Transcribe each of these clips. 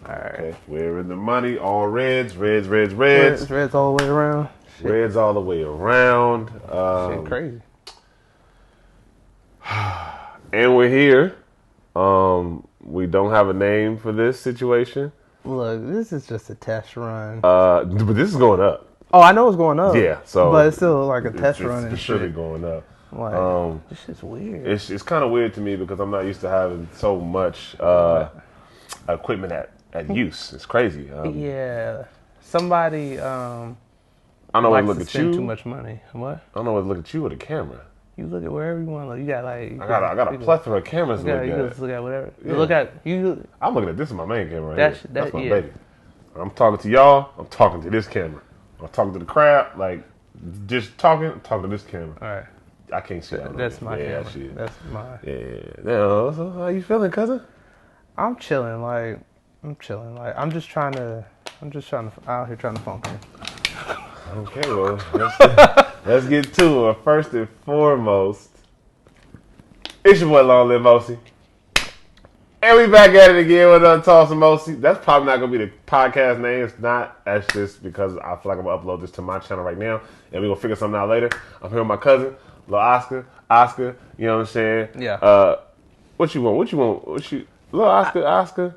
All right. Okay, we're in the money. All reds. Reds all the way around. Shit. Reds all the way around. Shit, crazy. And we're here. We don't have a name for this situation. Look, this is just a test run. But this is going up. Oh, I know it's going up. Yeah, so but it's still like a test run and it's shit. surely going up. Like, this shit's weird. It's kind of weird to me because I'm not used to having so much equipment at use. It's crazy. Yeah, somebody. I don't know where to look at you. Too much money. What? I don't know where to look at you with a camera. You look at wherever you want to look. You got like. I got a plethora of cameras to look at. You just look at whatever. Yeah. You look at you. I'm looking at this is my main camera right here. That's my yeah. baby. I'm talking to y'all. I'm talking to this camera. I'm talking to the crowd. Like just talking. I'm talking to this camera. All right. I can't see that. That's my camera. Shit. That's my. Yeah. Now, so how you feeling, cousin? I'm chilling. Like I'm just trying to out here trying to function. Okay, well, let's get to it. First and foremost, it's your boy Long Live Mosi. And we back at it again with Oscar and Mosi. That's probably not going to be the podcast name. It's not. That's just because I feel like I'm going to upload this to my channel right now. And we're going to figure something out later. I'm here with my cousin, little Oscar. Oscar, you know what I'm saying? Yeah. What you want? Little Oscar?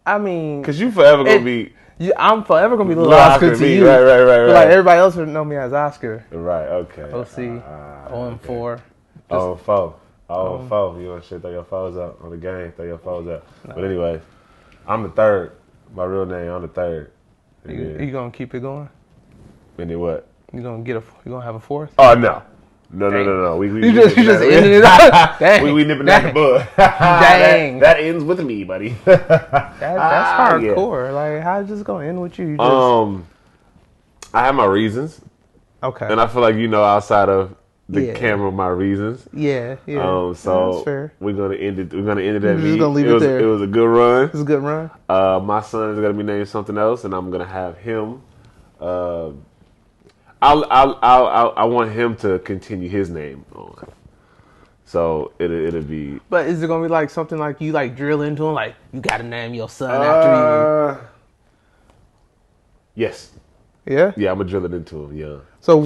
I mean. Because you forever going to be. I'm forever going to be little Oscar to you. Right. Like everybody else would know me as Oscar. Right, okay. OC, 0-4. 0-4. Oh, four. You want shit, throw your foes up on the game, throw your foes up. No. But anyway, I'm the third. My real name, I'm the third. You gonna keep it going? And then what? You gonna have a fourth? Oh no. No. You just ended it up. we nipping that in the bud. Dang. That ends with me, buddy. That's hardcore. Yeah. Like, how's this gonna end with you? I have my reasons. Okay. And I feel like outside of the camera, my reasons. Yeah. So that's fair. we're gonna end it. We're gonna end it at me. Just gonna leave it there. It was a good run. It was a good run. My son is gonna be named something else, and I'm gonna have him. I want him to continue his name on. So it'll be. But is it gonna be like something like you like drill into him, like you gotta name your son after you? Yes. Yeah. Yeah, I'm gonna drill it into him. Yeah. So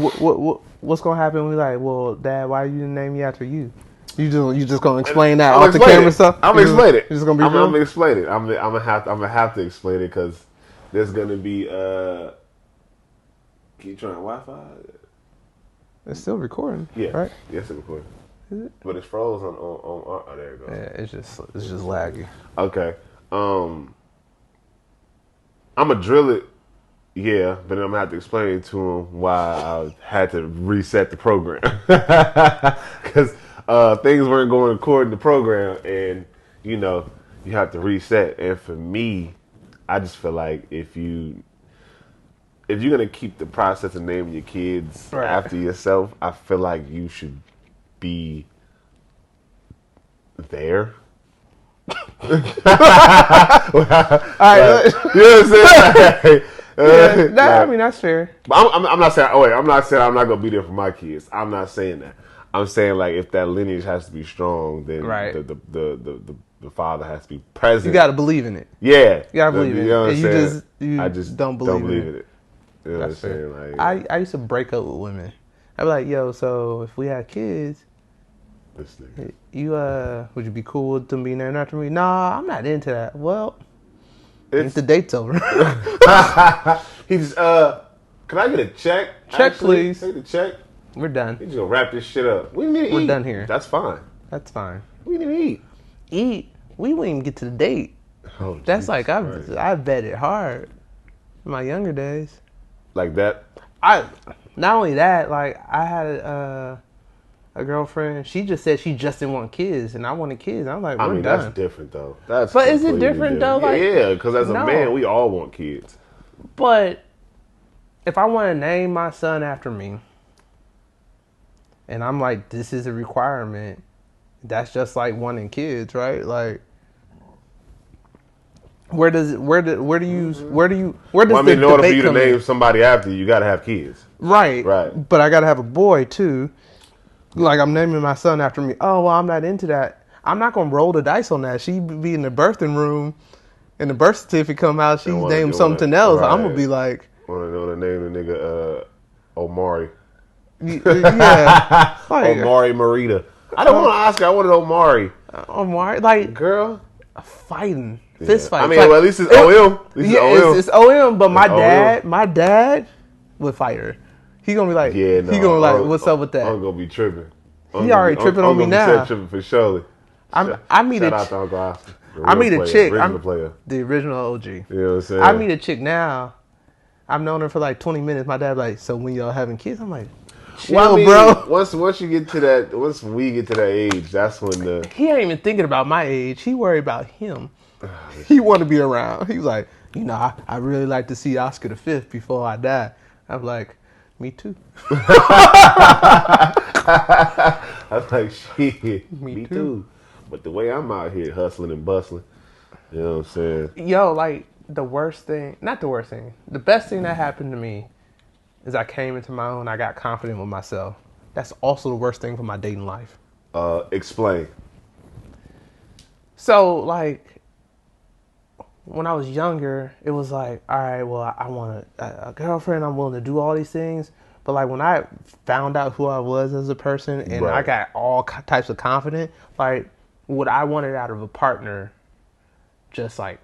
what's gonna happen when we like, well, Dad, why you didn't name me after you? You just gonna explain that off the camera stuff? I'm gonna explain it. You're just gonna be. I'm gonna explain it. I'm gonna have to explain it because there's gonna be. Keep trying Wi-Fi. It's still recording. Yeah. Right. Yes, it's recording. Is it? But it's froze on. Oh, there it goes. Yeah, it's just laggy. Okay. I'm gonna drill it. Yeah, but then I'm gonna have to explain to him why I had to reset the program because things weren't going according to program, and you have to reset. And for me, I just feel like if you're gonna keep the process of naming your kids after yourself, I feel like you should be there. All right, you know what I'm saying? I mean that's fair. I'm not saying. Oh wait, I'm not saying I'm not gonna be there for my kids. I'm not saying that. I'm saying like if that lineage has to be strong, then the father has to be present. You gotta believe in it. Yeah, you gotta believe in it. I just don't believe in it. You know what I'm saying? Like, I used to break up with women. I'd be like, yo, so if we had kids, this nigga, you would you be cool with them being there after me? Nah, I'm not into that. Well. The date's over. He's can I get a check? Check, please. Take the check. We're done. He's gonna wrap this shit up. We're done here. That's fine. That's fine. We need to eat. Eat? We wouldn't even get to the date. Oh, that's like I vetted hard in my younger days. Like that? Not only that, like I had a girlfriend. She just said she just didn't want kids, and I wanted kids. I'm like, we're done. That's different though. But is it different though? Like, yeah, because as a man, we all want kids. But if I want to name my son after me, and I'm like, this is a requirement. That's just like wanting kids, right? Like, where does in order for you to name somebody after you, got to have kids. Right. But I got to have a boy too. Like, I'm naming my son after me. Oh, well, I'm not into that. I'm not going to roll the dice on that. She'd be in the birthing room and the birth certificate come out, she's named something else. Right. I'm gonna be like, want to know the name of the nigga Omari. Yeah, like, Omari Marita. I don't want Oscar. I wanted Omari. Omari, like, girl, fighting, fist fight. I mean, well, at least it's OM. It's OM. But my dad would fight her. He gonna be like, he gonna be like, what's up with that? I'm gonna be tripping. He already tripping on me now. Tripping for surely. I meet Shout out to Uncle Oscar. I meet a chick. The original OG. You know what I'm saying? I meet a chick now. I've known her for like 20 minutes. My dad like, so when y'all having kids? I'm like, chill, bro. Once you get to that, once we get to that age, that's when he ain't even thinking about my age. He worried about him. He want to be around. He was like, I really like to see Oscar the 5th before I die. I'm like, me too. I was like, shit, me too. But the way I'm out here hustling and bustling, you know what I'm saying? Yo, like, the best thing that happened to me is I came into my own. I got confident with myself. That's also the worst thing for my dating life. Explain. So, like, when I was younger, it was like, all right, well, I want a girlfriend. I'm willing to do all these things. But, like, when I found out who I was as a person and I got all types of confidence, like, what I wanted out of a partner just, like,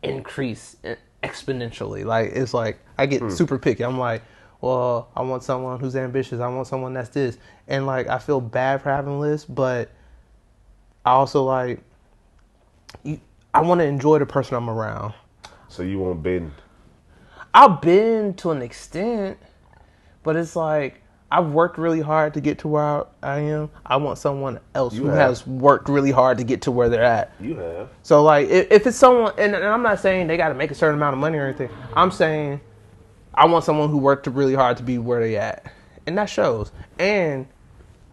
increase exponentially. Like, it's like, I get super picky. I'm like, well, I want someone who's ambitious. I want someone that's this. And, like, I feel bad for having a list, but I also, like, I want to enjoy the person I'm around. So you won't bend? I'll bend to an extent, but it's like, I've worked really hard to get to where I am. I want someone else who has worked really hard to get to where they're at. You have. So, like, if it's someone, and I'm not saying they got to make a certain amount of money or anything. I'm saying I want someone who worked really hard to be where they at. And that shows. And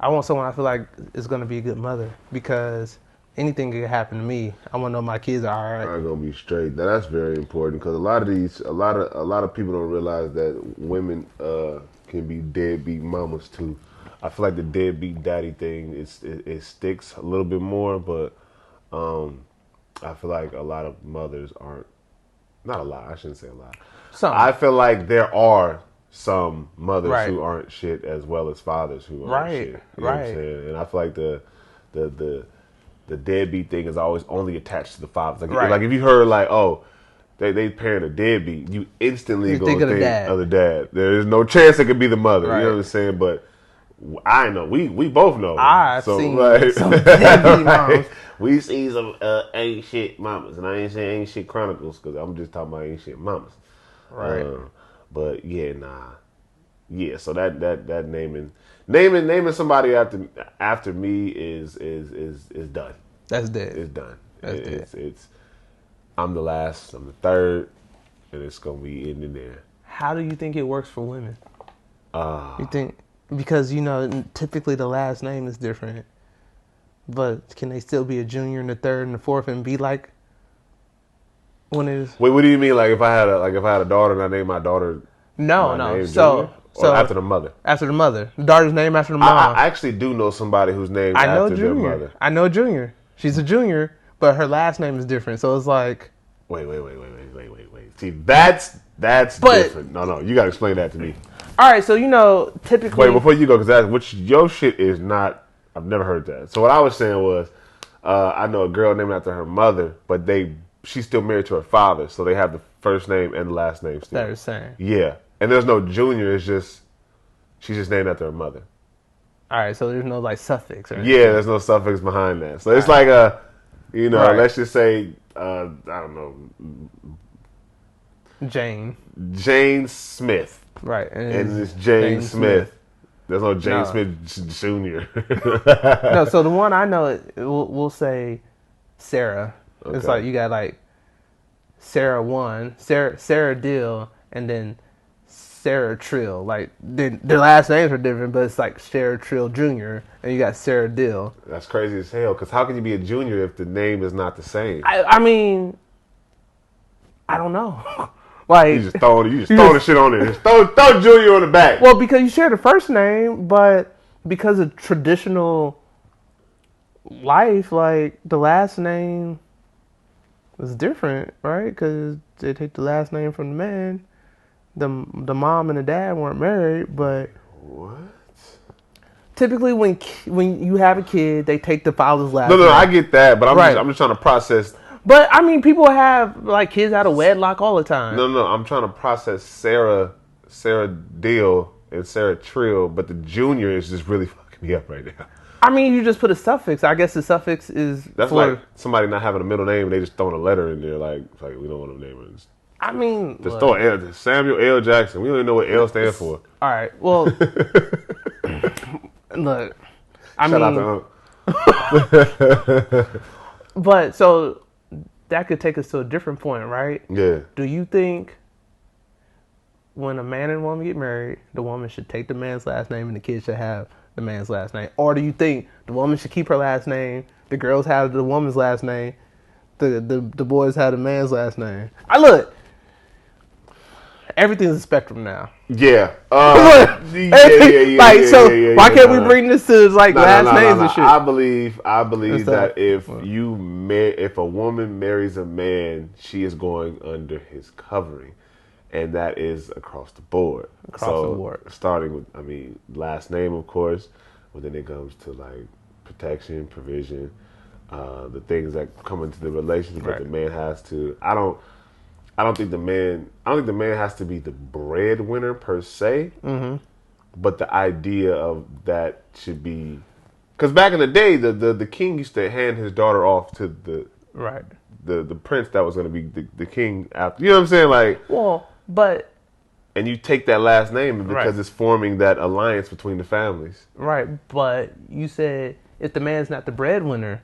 I want someone I feel like is going to be a good mother, because anything could happen to me. I want to know my kids are all right. I'm gonna be straight. That's very important, because a lot of people don't realize that women can be deadbeat mamas too. I feel like the deadbeat daddy thing it sticks a little bit more, but I feel like a lot of mothers aren't. Not a lot. I shouldn't say a lot. I feel like there are some mothers who aren't shit, as well as fathers who aren't shit. You know what I'm saying? And I feel like the deadbeat thing is always only attached to the fathers. Like if you heard like, oh, they parent a deadbeat, you instantly go think of the dad. There is no chance it could be the mother. You know what I'm saying? But I know we both know. I've seen some deadbeat moms. We see some ain't shit mamas, and I ain't saying ain't shit chronicles, because I'm just talking about ain't shit mamas. Right. But yeah, yeah. So that naming somebody after me is done. That's dead. It's done. It's I'm the last. I'm the third, and it's gonna be ending there. How do you think it works for women? You think, because typically the last name is different, but can they still be a junior and the third and the fourth and be like when it is? Wait, what do you mean? Like if I had a daughter and I named my daughter? No. So after the mother. After the mother. The daughter's name after the mom. I actually do know somebody who's named after their mother. I know Junior. She's a junior, but her last name is different. So it's like, Wait. See, that's different. No, you gotta explain that to me. All right, so typically. Wait, before you go, because your shit is not. I've never heard that. So what I was saying was, I know a girl named after her mother, but she's still married to her father, so they have the first name and the last name still. They're the same. Yeah, and there's no junior. It's just she's just named after her mother. All right, so there's no like suffix or anything. Yeah, there's no suffix behind that. So it's like let's just say I don't know, Jane Smith. Right, and it's Jane Smith. There's no Jane Smith Jr. No, so the one I know, we'll say Sarah. Okay. It's like you got like Sarah 1, Sarah Dill, and then Sarah Trill. Like their last names are different, but it's like Sarah Trill Jr. and you got Sarah Dill. That's crazy as hell, because how can you be a junior if the name is not the same? I mean, I don't know. Like, you just throwing the shit on there. Just throw Junior on the back. Well, because you share the first name, but because of traditional life, like the last name It's different, right? Because they take the last name from the man. The mom and the dad weren't married, but What? typically when you have a kid, they take the father's last No, name. I get that, but Right. I'm just trying to process. But I mean, people have like kids out of wedlock all the time. No, I'm trying to process Sarah Deal and Sarah Trill, but the junior is just really fucking me up right now. I mean, you just put a suffix. I guess the suffix is That's for. like somebody not having a middle name and they just throwing a letter in there, like we don't want to name it. I mean, Just throw L, Samuel L. Jackson. We don't even know what L stands for. All right. Well, look. I Shout mean, out to Unc. but so that could take us to a different point, right? Yeah. Do you think when a man and woman get married, the woman should take the man's last name and the kid should have the man's last name? Or do you think the woman should keep her last name, the girls have the woman's last name, the boys have the man's last name? Look, everything's a spectrum now. Yeah. Why can't we bring this to like last names and shit? I believe that if a woman marries a man, she is going under his covering. And that is across the board. Across the board. Starting with, last name, of course, but then it comes to like protection, provision, the things that come into the relationship that the man has to. I don't think the man has to be the breadwinner per se. Mm-hmm. But the idea of that should be, because back in the day, the king used to hand his daughter off to the prince that was going to be the king after. You know what I'm saying? Like, well, but and you take that last name because it's forming that alliance between the families. Right, but you said if the man's not the breadwinner,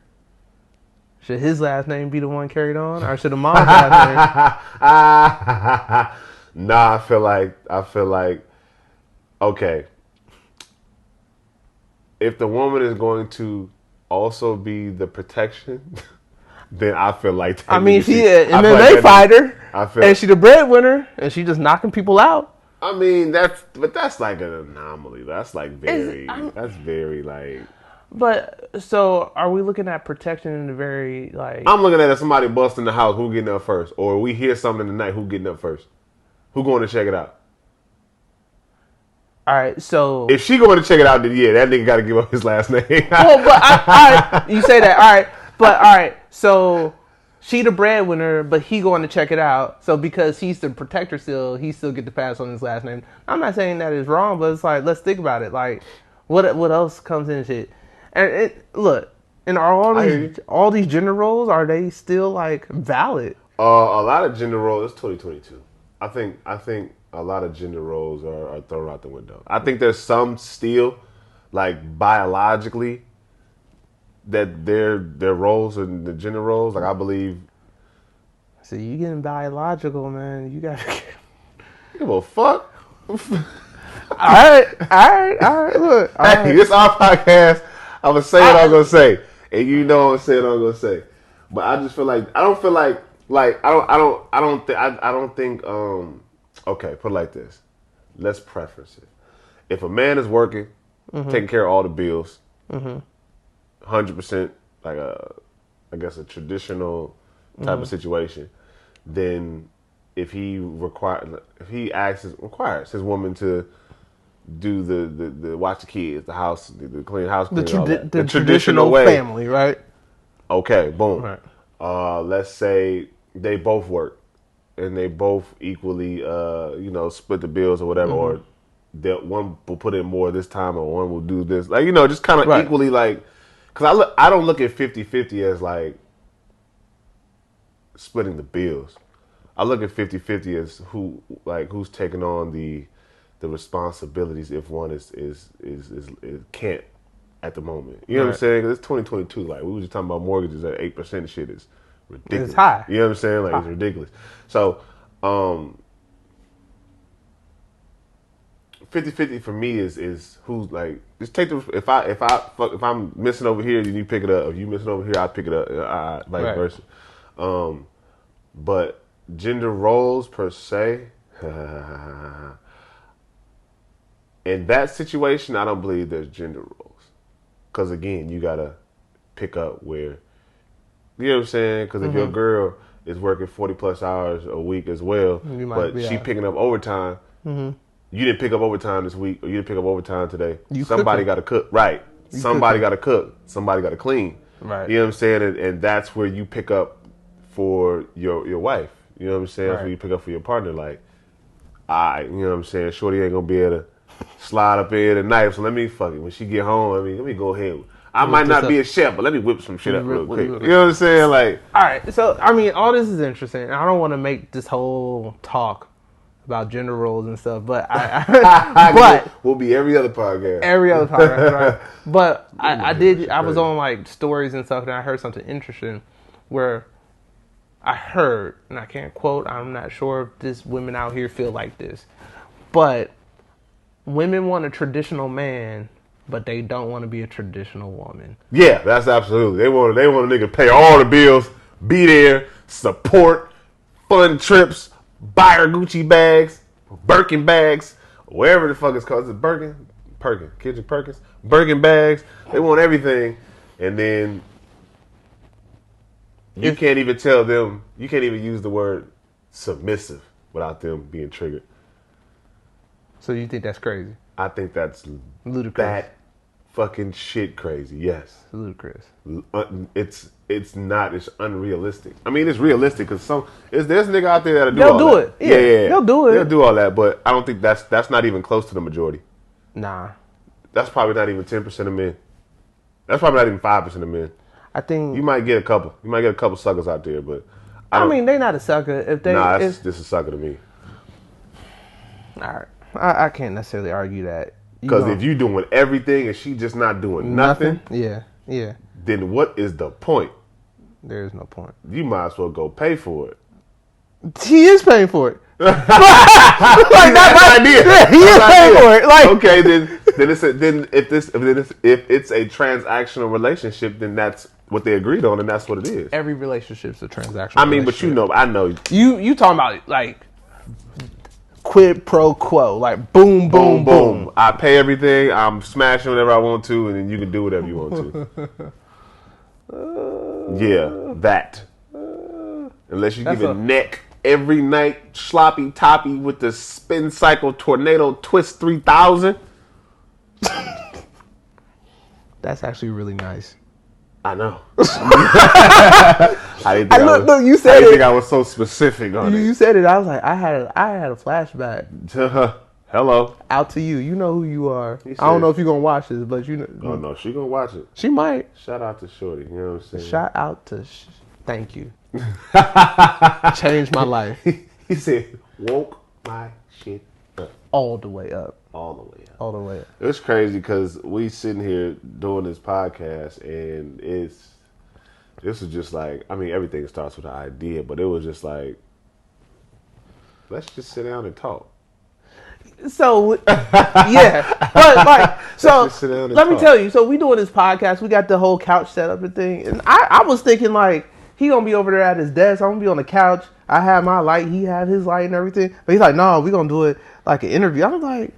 should his last name be the one carried on, or should the mom's last name? Nah, I feel like, okay. If the woman is going to also be the protection, then I feel like that. I mean, she an MMA fighter, and she the breadwinner, and she just knocking people out. I mean, that's like an anomaly. That's like very like. But so, are we looking at protection in the very like? I'm looking at somebody busting the house. Who getting up first? Or we hear something in the night. Who getting up first? Who going to check it out? All right, so if she going to check it out, then yeah, that nigga got to give up his last name. Well, but you say that, all right, but all right, so she the breadwinner, but he going to check it out. So because he's the protector still, he still get to pass on his last name. I'm not saying that is wrong, but it's like, let's think about it. Like, what else comes in shit? And look, and are all these gender roles, are they still like valid? A lot of gender roles. It's 2022. I think a lot of gender roles are thrown out the window. I think there's some still, like biologically, that their roles and the gender roles. Like I believe. So you getting biological, man? You gotta give a fuck. All right. Look, hey, this our podcast. I'm gonna say what I'm gonna say, and you know I'm gonna say what I'm gonna say. But I just feel like I don't think. Okay, put it like this. Let's preference it. If a man is working, taking care of all the bills, 100%, like I guess a traditional type of situation, then if he requires his woman to do the watch the kids, the house, the clean house, the traditional way, family, right? Okay, boom. Right. Let's say they both work and they both equally, split the bills or whatever, or one will put in more this time or one will do this, like just kind of equally, like, because I don't look at 50-50 as like splitting the bills. I look at 50-50 as who's taking on the responsibilities if one is can't at the moment. You know what I'm saying? 'Cause it's 2022. Like we were just talking about mortgages at 8%. Shit is ridiculous. It's high. You know what I'm saying? Like it's ridiculous. So 50-50 for me is who's like just take the if I'm missing over here, then you pick it up. If you missing over here, I pick it up. Vice versa. But gender roles per se. In that situation, I don't believe there's gender roles. Because, again, you got to pick up where, you know what I'm saying? Because if your girl, is working 40 plus hours a week as well, but she picking up overtime. Mm-hmm. You didn't pick up overtime this week, or you didn't pick up overtime today. Somebody got to cook, right? Somebody got to cook. Somebody got to clean, right? You know what I'm saying? And that's where you pick up for your wife. You know what I'm saying? Right. That's where you pick up for your partner. Like, you know what I'm saying? Shorty ain't gonna be able to slide up in tonight, so let me fuck it. When she get home, let me go ahead. I might not be a chef, but let me whip some shit up real quick. You know what I'm saying? Like, all right. So I mean, all this is interesting. I don't want to make this whole talk about gender roles and stuff, but but we'll be every other podcast. Right? But I was on like stories and stuff, and I heard something interesting where I heard, and I can't quote, I'm not sure if this women out here feel like this, but women want a traditional man, but they don't want to be a traditional woman. Yeah, that's absolutely. They want a nigga to pay all the bills, be there, support, fun trips, buy her Gucci bags, Birkin bags, wherever the fuck it's called. Is it Birkin? Kendrick Perkins? Birkin bags. They want everything. And then you can't even tell them, you can't even use the word submissive without them being triggered. So you think that's crazy? I think that's ludicrous. That fucking shit crazy. Yes. It's ludicrous. It's not. It's unrealistic. I mean, it's realistic because there's a nigga out there that'll do They'll all do that. it. Yeah, they'll do it. They'll do all that, but I don't think that's not even close to the majority. Nah. That's probably not even 10% of men. That's probably not even 5% of men. I think you might get a couple. You might get a couple suckers out there, but I mean, they're not a sucker if they. Nah, this is a sucker to me. All right, I can't necessarily argue that. Because if you doing everything and she just not doing nothing, yeah, then what is the point? There is no point. You might as well go pay for it. He is paying for it. Like that's an idea. Yeah, he is paying for it. Like okay, then if it's a transactional relationship, then that's what they agreed on, and that's what it is. Every relationship's a transactional. I mean, but I know you talking about like quid pro quo, like boom, boom, boom. I pay everything. I'm smashing whatever I want to, and then you can do whatever you want to. Yeah, that. Unless you give a neck every night, sloppy toppy with the spin cycle tornado twist 3000. That's actually really nice. I know. You said it. think I was so specific on it. You said it. I was like, I had a flashback. Hello. Out to you. You know who you are. I don't know if you're gonna watch this, but you know. Oh no, she gonna watch it. She might. Shout out to Shorty. You know what I'm saying? Shout out to. Thank you. Changed my life. He said, "Woke my shit up all the way up." All the way up. All the way up. It was crazy because we sitting here doing this podcast, and this was just like, I mean, everything starts with an idea, but it was just like, let's just sit down and talk. So, yeah, but like, so let me tell you. So we doing this podcast. We got the whole couch set up and thing, and I was thinking like he gonna be over there at his desk. I'm gonna be on the couch. I have my light. He have his light and everything. But he's like, no, we gonna do it like an interview. I'm like,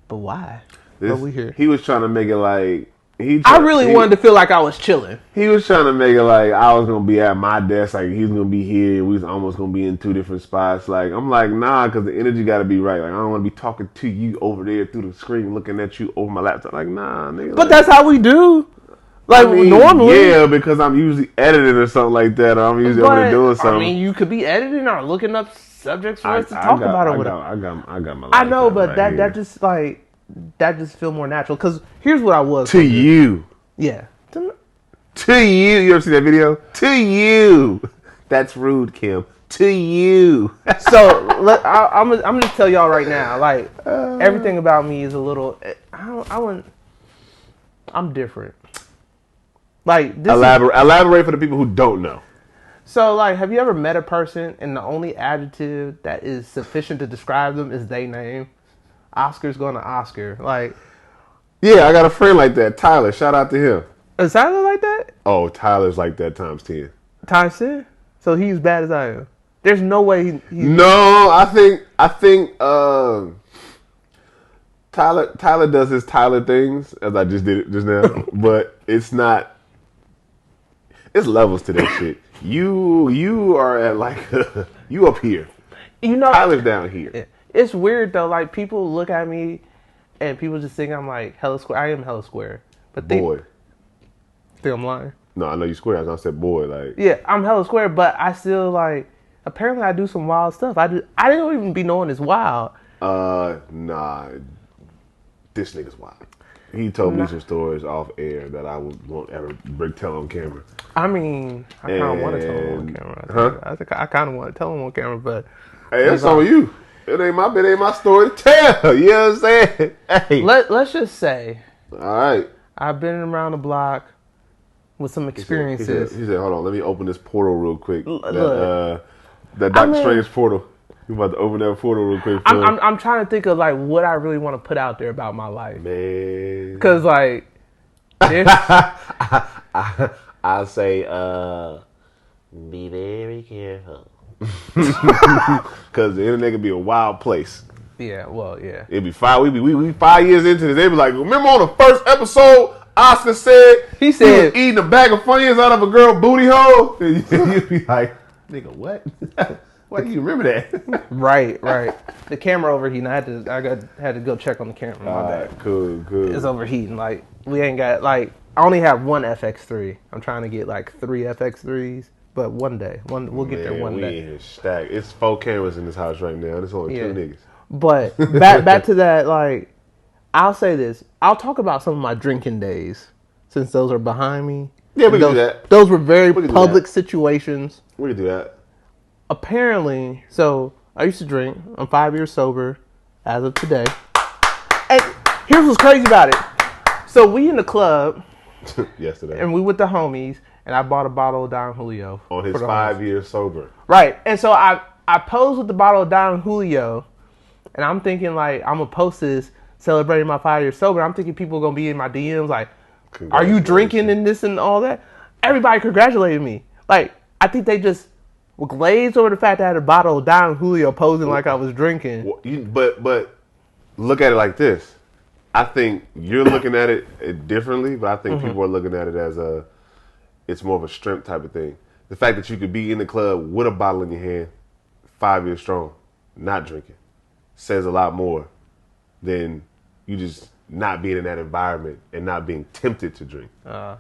but why? But we here. He was trying to make it like. I really wanted to feel like I was chilling. He was trying to make it like I was gonna be at my desk, like he's gonna be here, and we was almost gonna be in two different spots. Like I'm like, nah, because the energy got to be right. Like I don't want to be talking to you over there through the screen, looking at you over my laptop. Like nah, nigga. But that's how we do. Like I mean, normally, yeah, because I'm usually editing or something like that, or I'm usually over there doing something. I mean, you could be editing or looking up subjects for us to talk about or whatever. I got my. I know, but right that just like that just feel more natural. Because here's what I was to you. Yeah. To you. You ever see that video? To you. That's rude, Kim. To you. So I'm gonna just tell y'all right now. Like everything about me is a little. I'm different. Like elaborate for the people who don't know. So like, have you ever met a person and the only adjective that is sufficient to describe them is their name? Oscar's going to Oscar. Like. Yeah, I got a friend like that, Tyler. Shout out to him. Is Tyler like that? Oh, Tyler's like that times 10. Times 10? So he's bad as I am. There's no way he's... No, I think Tyler does his Tyler things, as I just did it just now, but it's not... It's levels to that shit. You are at like you up here. You know, Tyler's down here. it's weird though. Like people look at me, and people just think I'm like hella square. I am hella square, but Boy. think I'm lying. No, I know you square. I said boy. Like Yeah, I'm hella square, but I still like. Apparently, I do some wild stuff. I didn't even be knowing it's wild. nah. This nigga's wild. He told me some stories off air that I won't ever tell on camera. I mean, I kind of want to tell him on camera. I think I kind of want to tell him on camera, but hey, that's on you. It ain't my story to tell. You know what I'm saying? Hey, let's just say, all right. I've been around the block with some experiences. He said, hold on, let me open this portal real quick. Look, that Doctor Strange portal. You about to open that portal real quick. I'm trying to think of like what I really want to put out there about my life, man. Because like, I say, be very careful. Because the internet can be a wild place. Yeah, well, yeah. It'd be 5. We 5 years into this. They'd be like, remember on the first episode, Oscar said he was eating a bag of Funyuns out of a girl booty hole? And you'd be like, nigga, what? Why do you remember that? Right. The camera overheating. I had to go check on the camera. My bad. Cool. It's overheating. Like we ain't got like I only have one FX3. I'm trying to get like 3 FX3s, but one day, we'll get there one day. We stacked. It's 4 cameras in this house right now. There's only 2 niggas. But back to that. Like I'll say this. I'll talk about some of my drinking days since those are behind me. Yeah, we can do that. Those were very public situations. We can do that. Apparently, so I used to drink. I'm 5 years sober as of today. And here's what's crazy about it. So we in the club yesterday, and we with the homies, and I bought a bottle of Don Julio on his 5 years sober. Right, and so I posed with the bottle of Don Julio, and I'm thinking like I'm gonna post this celebrating my 5 years sober. I'm thinking people are gonna be in my DMs like, "Are you drinking and this and all that?" Everybody congratulated me. Like I think they just were glazed over the fact that I had a bottle of Don Julio posing like I was drinking. But look at it like this. I think you're looking at it differently, but I think people are looking at it as it's more of a strength type of thing. The fact that you could be in the club with a bottle in your hand, 5 years strong, not drinking, says a lot more than you just not being in that environment and not being tempted to drink. That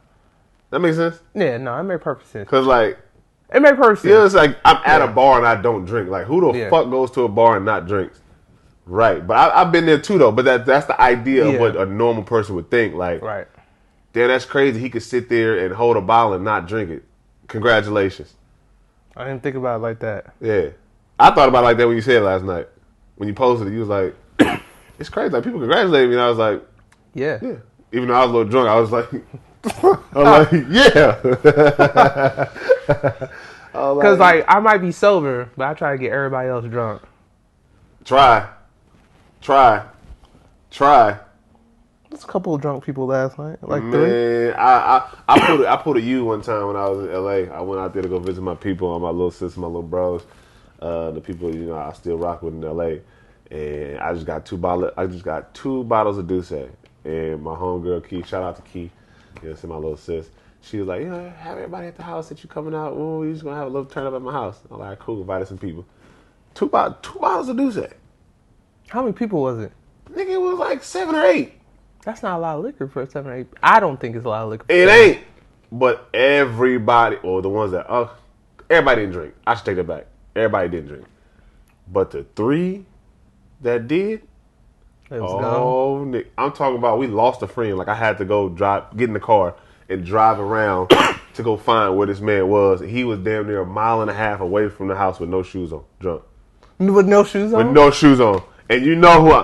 makes sense? Yeah, no, it made perfect sense. Because like, it made perfect sense. Yeah, it's like I'm at a bar and I don't drink. Like, who the fuck goes to a bar and not drinks? Right, but I've been there too though. But that's the idea of what a normal person would think. Like, right, damn, that's crazy. He could sit there and hold a bottle and not drink it. Congratulations. I didn't think about it like that. Yeah, I thought about it like that when you said it last night. When you posted it, you was like, "It's crazy." Like people congratulated me, and I was like, "Yeah." Even though I was a little drunk, I was like, "Yeah." Because like I might be sober, but I try to get everybody else drunk. Try. There's a couple of drunk people last night, like Man, 3. I pulled a U one time when I was in LA. I went out there to go visit my people, my little sisters, my little bros, the people I still rock with in LA. And I just got 2 bottles of Douce. And my homegirl Key, shout out to Key, it's my little sis. She was like, have everybody at the house that you coming out. Ooh, we just gonna have a little turn up at my house. I'm like, cool, invited some people. 2 bottles of Douce. How many people was it? Nigga, it was like 7 or 8. That's not a lot of liquor for 7 or 8. I don't think it's a lot of liquor. It ain't. But everybody, or the ones that, everybody didn't drink. I should take that back. Everybody didn't drink. But the 3 that did, Nick, I'm talking about we lost a friend. Like I had to go get in the car and drive around to go find where this man was. He was damn near 1.5 miles away from the house with no shoes on, drunk. With no shoes on? With no shoes on. And you know who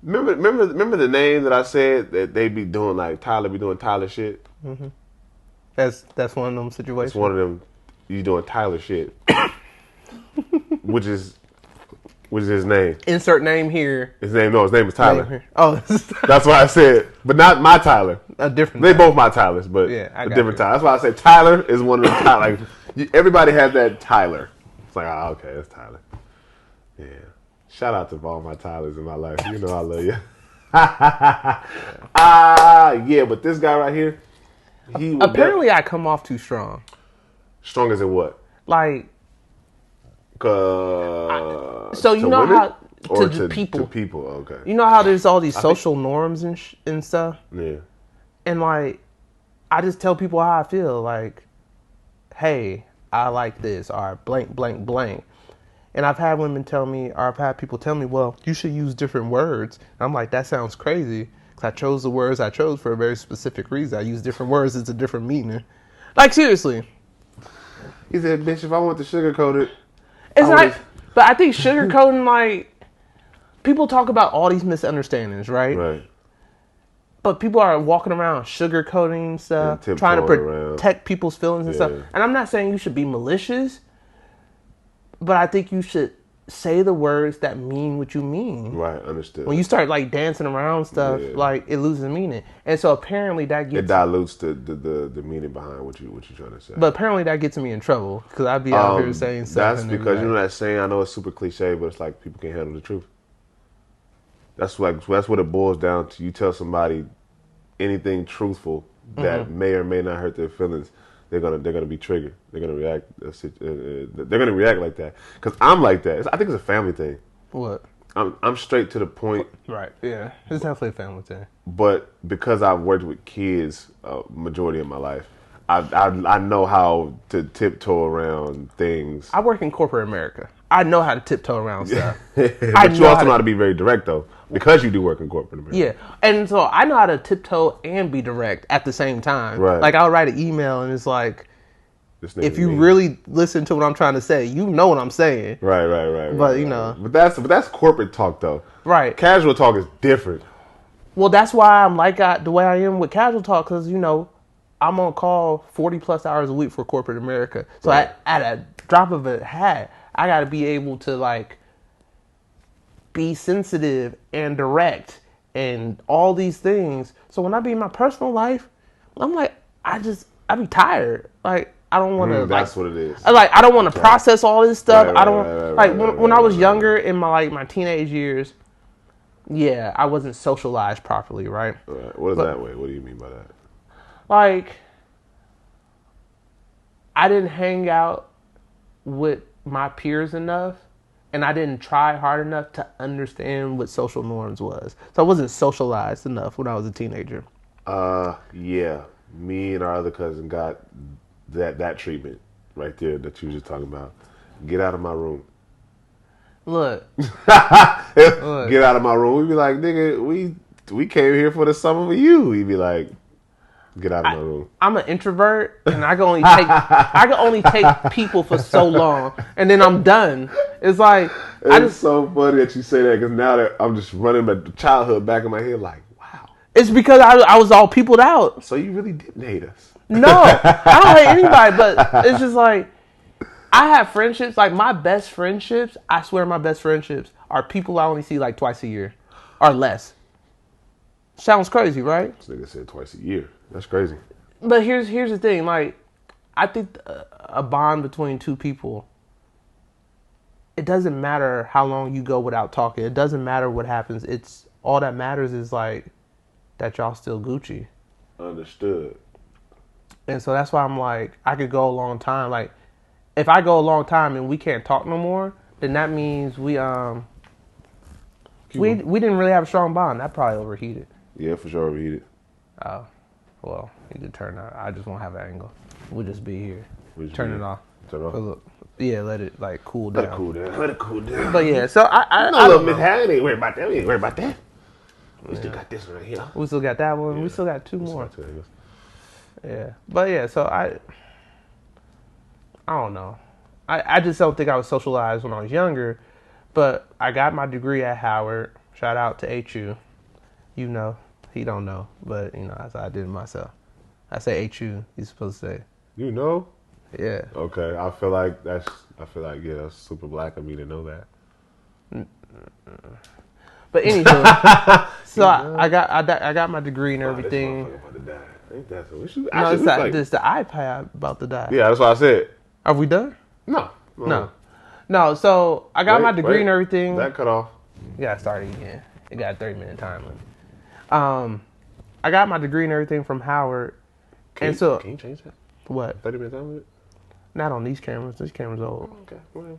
Remember the name that I said that they be doing like Tyler be doing Tyler shit? Mm-hmm. That's one of them situations. It's one of them. You doing Tyler shit, which is his name. Insert name here. His name is Tyler. Oh, that's why I said, but not my Tyler. A different. They both my Tylers, but a different Tyler. That's why I said Tyler is one of them. Like everybody has that Tyler. It's like, okay, that's Tyler. Yeah. Shout out to all my Tylers in my life. You know I love you. Yeah, but this guy right here, apparently I come off too strong. Strong as in what? Like, so you To know women how or to to people, people? Okay. you know how there's all these I think. social norms and stuff, Yeah. and like, I just tell people how I feel. Like, hey, I like this, or blank, blank, blank. And I've had women tell me, or I've had people tell me, well, you should use different words. And I'm like, that sounds crazy. Because I chose the words I chose for a very specific reason. I use different words, it's a different meaning. Like, seriously. He said, "Bitch, if I want to sugarcoat it, It's I would not, have." but I think sugarcoating, like, people talk about all these misunderstandings, right? Right. But people are walking around sugarcoating And stuff, trying to tiptoeing around. protect people's feelings and stuff. Yeah. And I'm not saying you should be malicious, but I think you should say the words that mean what you mean. Right. Understood. When you start like dancing around stuff, Yeah. like it loses meaning. And so apparently that It gets dilutes the meaning behind what you're trying to say. but apparently that gets me in trouble because I'd be out here saying stuff. That's And they be because you know like, that saying. I know it's super cliche, but it's like people can't handle the truth. That's what it boils down to. You tell somebody anything truthful that may or may not hurt their feelings, they're gonna be triggered. They're gonna react. They're gonna react like that. Because I'm like that. I think it's a family thing. what? I'm straight to the point. Right. Yeah. It's definitely a family thing. But because I've worked with kids majority of my life, I know how to tiptoe around things. I work in corporate America. I know how to tiptoe around stuff. But you also know how to be very direct though, because you do work in corporate America. Yeah. And so I know how to tiptoe and be direct at the same time. Right. Like I'll write an email and it's like, This nigga if you mean. really listen to what I'm trying to say, you know what I'm saying. Right. But, you know. But that's corporate talk though. Right. Casual talk is different. Well, that's why I'm like the way I am with casual talk, because, you know, I'm on call 40 plus hours a week for corporate America. So Right. at a drop of a hat, I got to be able to, like, be sensitive and direct and all these things. So when I be in my personal life, I'm like, I be tired. Like, I don't want to. That's what it is. I don't want to process all this stuff. Right, I don't when I was right. younger in my teenage years. Yeah, I wasn't socialized properly, right? Right. What is that way? What do you mean by that? Like, I didn't hang out with my peers enough, and I didn't try hard enough to understand what social norms was. So I wasn't socialized enough when I was a teenager. Yeah. Me and our other cousin got that treatment right there that you were just talking about. Get out of my room. Look, Get out of my room. We'd be like, nigga, we came here for the summer with you. He'd be like, get out of my room. I'm an introvert, and I can only take people for so long, and then I'm done. It's like It's so funny that you say that because now that I'm just running my childhood back in my head, like, wow. It's because I was all peopled out. So you really didn't hate us? No, I don't hate anybody, but it's just like I have friendships. Like my best friendships, I swear, my best friendships are people I only see like twice a year, or less. Sounds crazy, right? This nigga said twice a year. That's crazy. But here's the thing. Like, I think a bond between two people. It doesn't matter how long you go without talking. It doesn't matter what happens. It's all that matters is like that y'all still Gucci. Understood. And so that's why I'm like, I could go a long time. Like, if I go a long time and we can't talk no more, then that means we didn't really have a strong bond. That probably overheated. Yeah, for sure overheated. Oh, well, you could turn that. I just won't have an angle. We'll just be here. Turn it off. Turn it off. Look, yeah, let it like cool down. Let it cool down. But yeah, so I No, little Miss Howard ain't worried about that. We ain't worried about that. We still got this one right here. We still got that one. Yeah. We still got two more. Yeah, but yeah, so I don't know. I just don't think I was socialized when I was younger, but I got my degree at Howard. Shout out to HU. You know, he don't know, but you know, that's how I did it myself. I say HU. He's supposed to say. You know? Yeah. Okay, I feel like yeah, that's super black of me to know that. But anywho, so I got my degree and everything. This about to die. Ain't that so? No, it's the iPad about to die. Yeah, that's what I said. Are we done? No. No. So I got my degree and everything. That cut off. Yeah, start again. It got a 30-minute time limit. I got my degree and everything from Howard. Can you change that? What? 30-minute time limit? Not on these cameras. This camera's old. Okay, well,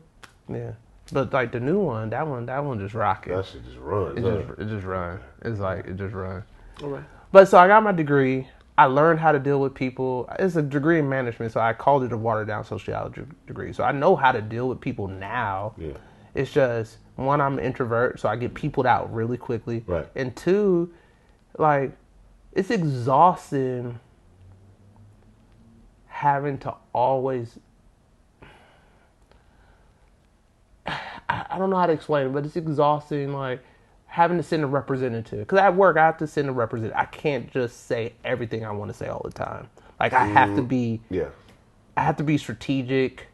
Yeah. But like the new one, that one just rocking. that shit just runs. It just run. It's like it just run. All right. But so I got my degree. I learned how to deal with people. It's a degree in management, so I called it a watered down sociology degree. So I know how to deal with people now. Yeah. It's just one, I'm an introvert, so I get peopled out really quickly. Right. And two, like, it's exhausting having to always. I don't know how to explain it, but it's exhausting, like, having to send a representative. Because at work, I have to send a representative. I can't just say everything I want to say all the time. Like, I have to be... Yeah. I have to be strategic.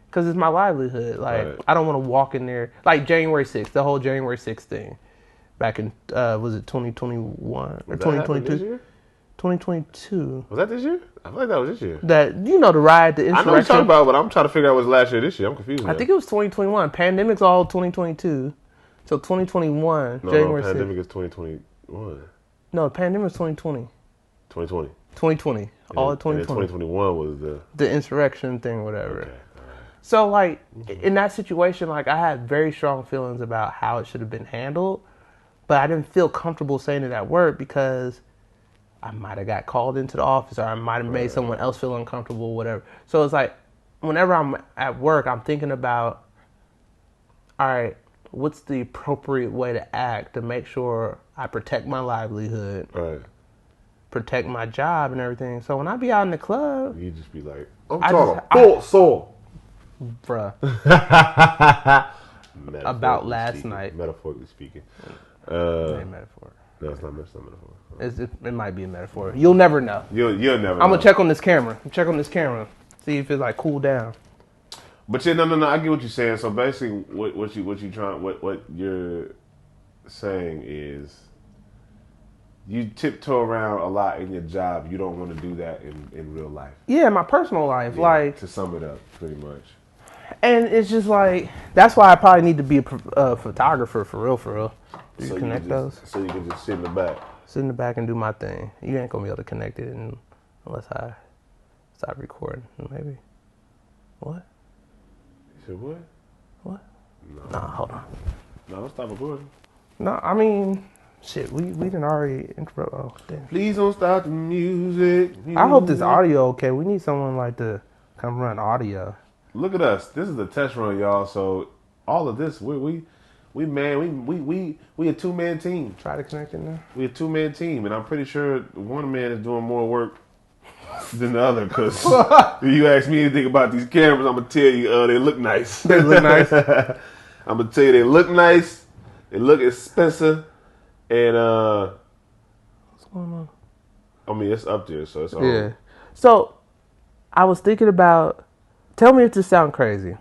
Because it's my livelihood. Like, Right. I don't want to walk in there... Like, January 6th, the whole January 6th thing. Back in, was it 2021? Or 2022? 2022. Was that this year? I feel like that was this year. That, you know, the riot, the I know what you're insurrection. talking about, but I'm trying to figure out what's last year, this year. I'm confused now. I think it was 2021. Pandemic's all 2022. So 2021, January 6th. pandemic is 2021. No, pandemic's 2020. 2020. 2020. All of And then 2020. 2021 was The insurrection thing, whatever. Okay, all right. So, like, in that situation, like, I had very strong feelings about how it should have been handled. But I didn't feel comfortable saying it at work because I might have got called into the office or I might have made someone else feel uncomfortable, whatever. So it's like, whenever I'm at work, I'm thinking about, all right, what's the appropriate way to act to make sure I protect my livelihood, Right. protect my job and everything. So when I be out in the club, You just be like, I'm I talking just- full soul. bruh, Metaphorically about last speaking. night. Metaphorically speaking. it ain't metaphor. No, it's not metaphor. It might be a metaphor. You'll never know. You'll never I'm know. gonna check on this camera. See if it's like cool down. But yeah, no. I get what you're saying. So basically, what you're saying is, you tiptoe around a lot in your job. You don't want to do that in real life. Yeah, my personal life, Yeah, like, to sum it up, pretty much. and it's just like that's why I probably need to be a photographer for real. Do you connect those? So you can just sit in the back. Sit in the back and do my thing. You ain't gonna be able to connect it unless I stop recording. Maybe. What? You said what? What? No. Nah, hold on. No, don't stop recording. No, I mean, shit. We didn't already intro. Oh, damn. Please don't stop the music. I hope this audio okay. We need someone like to come run audio. Look at us. This is the test run, y'all. So all of this, we a 2-man team. Try to connect it now. We a 2-man team, and I'm pretty sure one man is doing more work than the other. Because if you ask me anything about these cameras, I'm gonna tell you they look nice. They look nice. I'm gonna tell you they look nice. They look expensive, and What's going on? I mean it's up there, so it's all. Yeah. So I was thinking about. Tell me if this sounds crazy.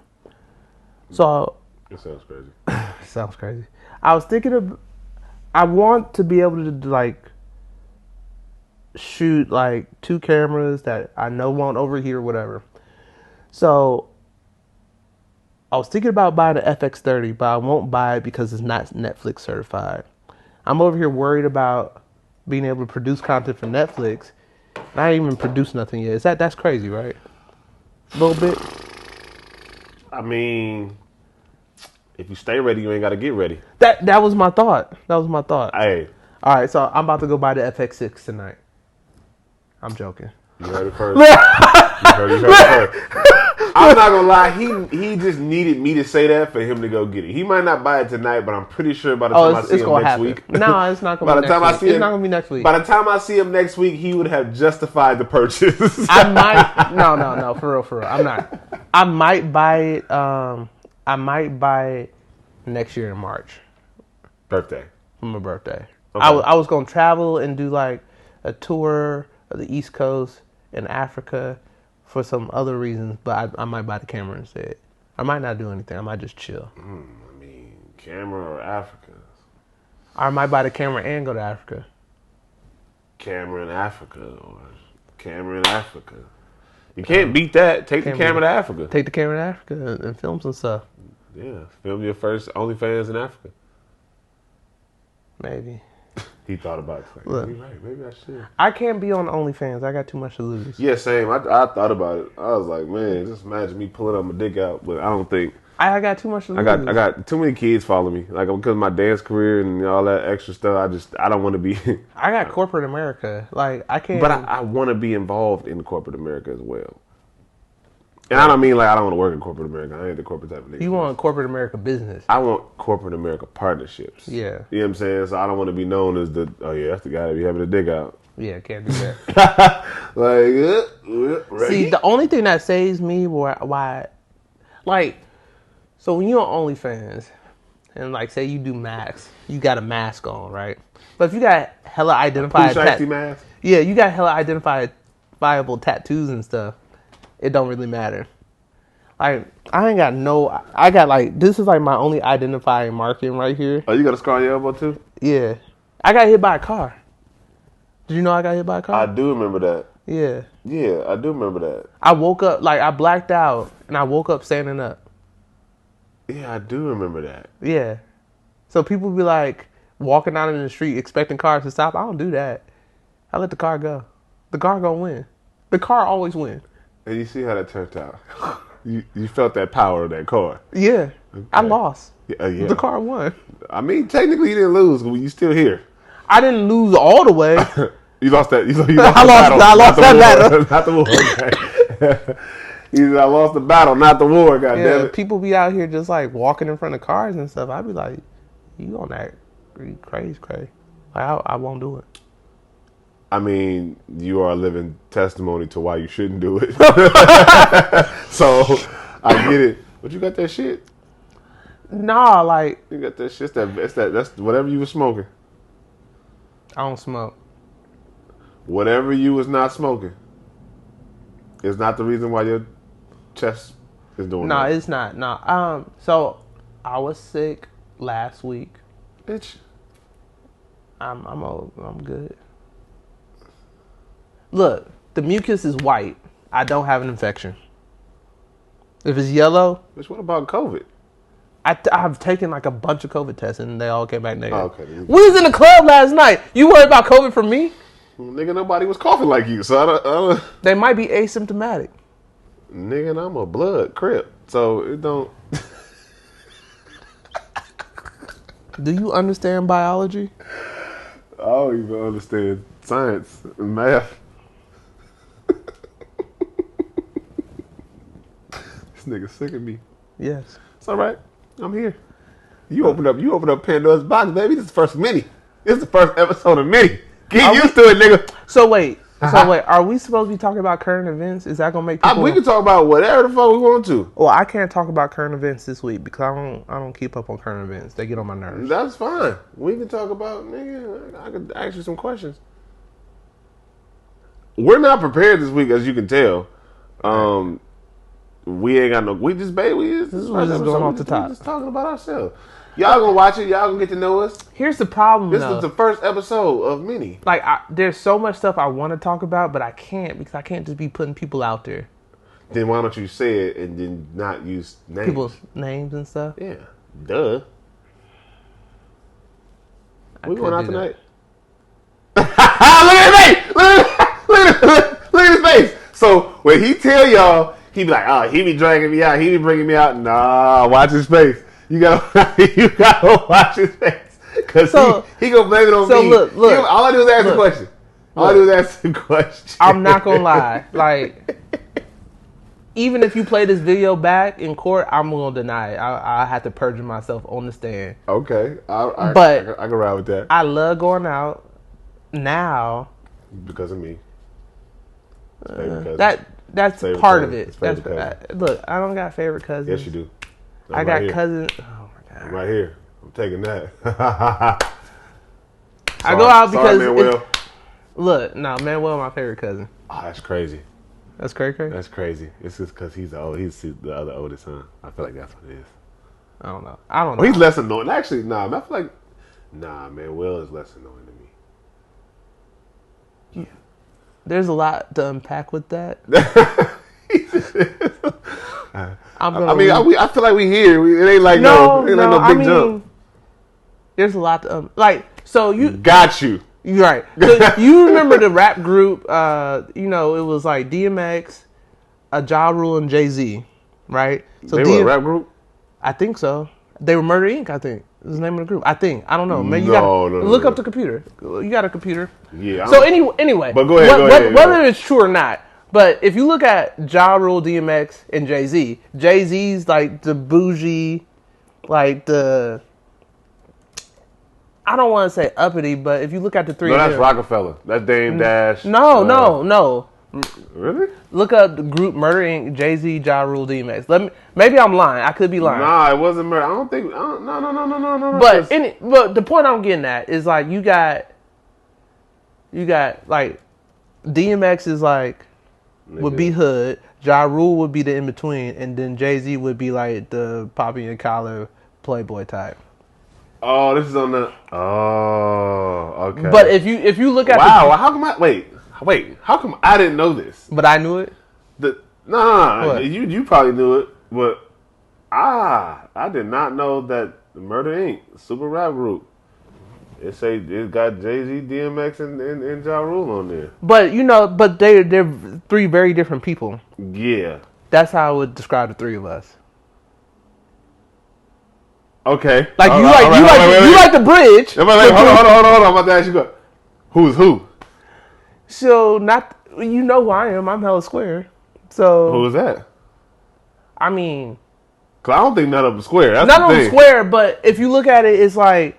So It sounds crazy. it sounds crazy. I was thinking of. I want to be able to like shoot like 2 cameras that I know won't overheat or whatever. So I was thinking about buying an FX30, but I won't buy it because it's not Netflix certified. I'm over here worried about being able to produce content for Netflix. I ain't even produced nothing yet. That's crazy, right? A little bit. I mean, if you stay ready, you ain't got to get ready. That was my thought. Hey, All right, so I'm about to go buy the FX6 tonight. I'm joking. you heard it first. you heard it first. I'm not gonna lie, he just needed me to say that for him to go get it. He might not buy it tonight, but I'm pretty sure by the time I see him next week. No, it's not gonna be next week. It's not gonna be next week. By the time I see him next week, he would have justified the purchase. I might no, for real. I'm not. I might buy it next year in March. Birthday. For my birthday. Okay. I was gonna travel and do like a tour of the East Coast and Africa for some other reasons, but I might buy the camera instead. I might not do anything. I might just chill. I mean, camera or Africa? I might buy the camera and go to Africa. Camera in Africa or camera in Africa. You can't beat that. Take the camera to Africa. Take the camera to Africa and film some stuff. Yeah, film your first OnlyFans in Africa. Maybe. He thought about it. Like, Look, you're right. Maybe I should. I can't be on OnlyFans. I got too much to lose. Yeah, same. I thought about it. I was like, man, just imagine me pulling up my dick out. But I don't think. I got too much to lose. I got too many kids following me. Like, because of my dance career and all that extra stuff, I don't want to be. I got corporate America. Like, I can't. But I want to be involved in corporate America as well. And I don't mean like I don't want to work in corporate America. I ain't the corporate type of nigga. You want corporate America business. I want corporate America partnerships. Yeah. You know what I'm saying? So I don't want to be known as that's the guy that be having a dig out. Yeah, can't do that. Right. See, the only thing that saves me why, like, so when you're on OnlyFans and like say you do max, you got a mask on, right? But if you got hella identified mask. Yeah, you got hella identifiable tattoos and stuff, it don't really matter. Like, I got like, this is like my only identifying marking right here. Oh, you got a scar on your elbow too? Yeah. I got hit by a car. Did you know I got hit by a car? I do remember that. Yeah. Yeah, I do remember that. I woke up, like, I blacked out, and I woke up standing up. Yeah, I do remember that. Yeah. So people be like, walking out in the street expecting cars to stop. I don't do that. I let the car go. The car gonna win. The car always wins. And you see how that turned out. You felt that power of that car. Yeah. Okay. I lost. Yeah. The car won. I mean, technically you didn't lose, but you still here. I didn't lose all the way. You lost that. You lost I lost that battle. Not the war. Okay. I lost the battle, not the war. God damn it. People be out here just like walking in front of cars and stuff. I'd be like, you on that crazy. Like, I won't do it. I mean, you are a living testimony to why you shouldn't do it. So I get it. But you got that shit? Nah, like, you got that shit. That's whatever you was smoking. I don't smoke. Whatever you was not smoking is not the reason why your chest is doing that. No, it's not. No. So I was sick last week. Bitch. I'm good. Look, the mucus is white. I don't have an infection. If it's yellow, bitch, what about COVID? I've taken like a bunch of COVID tests and they all came back negative. Oh, okay. We was in the club last night. You worried about COVID from me? Nigga, nobody was coughing like you, so I don't. They might be asymptomatic. Nigga, I'm a blood crip, so it don't. Do you understand biology? I don't even understand science and math. This nigga sick of me. Yes. It's all right. I'm here. You open up Pandora's box, baby. This is the first mini. This is the first episode of mini. Get used to it, nigga. So wait, are we supposed to be talking about current events? Is that gonna make people? We can talk about whatever the fuck we want to. Well, I can't talk about current events this week because I don't keep up on current events. They get on my nerves. That's fine. We can talk about, nigga. I could ask you some questions. We're not prepared this week, as you can tell. We ain't got no. We just going off the top. We just talking about ourselves. Y'all gonna watch it. Y'all gonna get to know us. Here's the problem. This is the first episode of Mini. Like, there's so much stuff I want to talk about, but I can't because I can't just be putting people out there. Then why don't you say it and then not use names? People's names and stuff. Yeah, duh. We going out tonight? Look at his face! Look at his face! So when he tell y'all, he be like, oh, he be dragging me out, he be bringing me out. Nah, watch his face. You gotta watch his face, cause he gonna blame it on me. Look. All I do is ask the question. All I do is ask the question. I'm not gonna lie. Like, even if you play this video back in court, I'm gonna deny it. I have to perjure myself on the stand. Okay, I can ride with that. I love going out now because of me. That's part of it. Look, I don't got favorite cousins. Yes, you do. I got cousins. Oh my god! I'm right here. I'm taking that. I go out because Manuel my favorite cousin. Oh, that's crazy. That's crazy. That's crazy. It's just because he's the other oldest son. I feel like that's what it is. I don't know. Well, he's less annoying. Actually, I feel like Manuel is less annoying than me. Yeah. There's a lot to unpack with that. I feel like we here. It ain't like no big jump. There's a lot to So you Got you. You're right. So you remember the rap group? You know, it was like DMX, Ja Rule, and Jay-Z, right? So They were a rap group? I think so. They were Murder Inc. I think is the name of the group. I think. I don't know. Maybe you No, gotta no, look no. up the computer. You got a computer. Yeah. So anyway. But go ahead. Whether it's true or not, but if you look at Ja Rule, DMX, and Jay-Z, Jay-Z's like the bougie, like the. I don't want to say uppity, but if you look at the three, No, that's Rockefeller. That's Dame Dash. No. Really? Look up the group Murder Inc. Jay-Z, Ja Rule, DMX. Maybe I'm lying. I could be lying. Nah, it wasn't murder. I don't think. No. But the point I'm getting at is like you got like DMX is like would be hood, Ja Rule would be the in between, and then Jay-Z would be like the poppy and collar playboy type. Oh, this is on the. Oh, okay. But if you look at how come I wait? How come I didn't know this? But I knew it. No. You probably knew it, but I did not know that Murder Inc. Super rap group. It got Jay-Z, DMX, and Ja Rule on there. But they're three very different people. Yeah. That's how I would describe the three of us. Okay. Like you like the bridge. Hold on. I'm about to ask you, who's who? So you know who I am. I'm hella square. So who is that? I mean, cause I don't think none of them square. That's none of them square. But if you look at it, it's like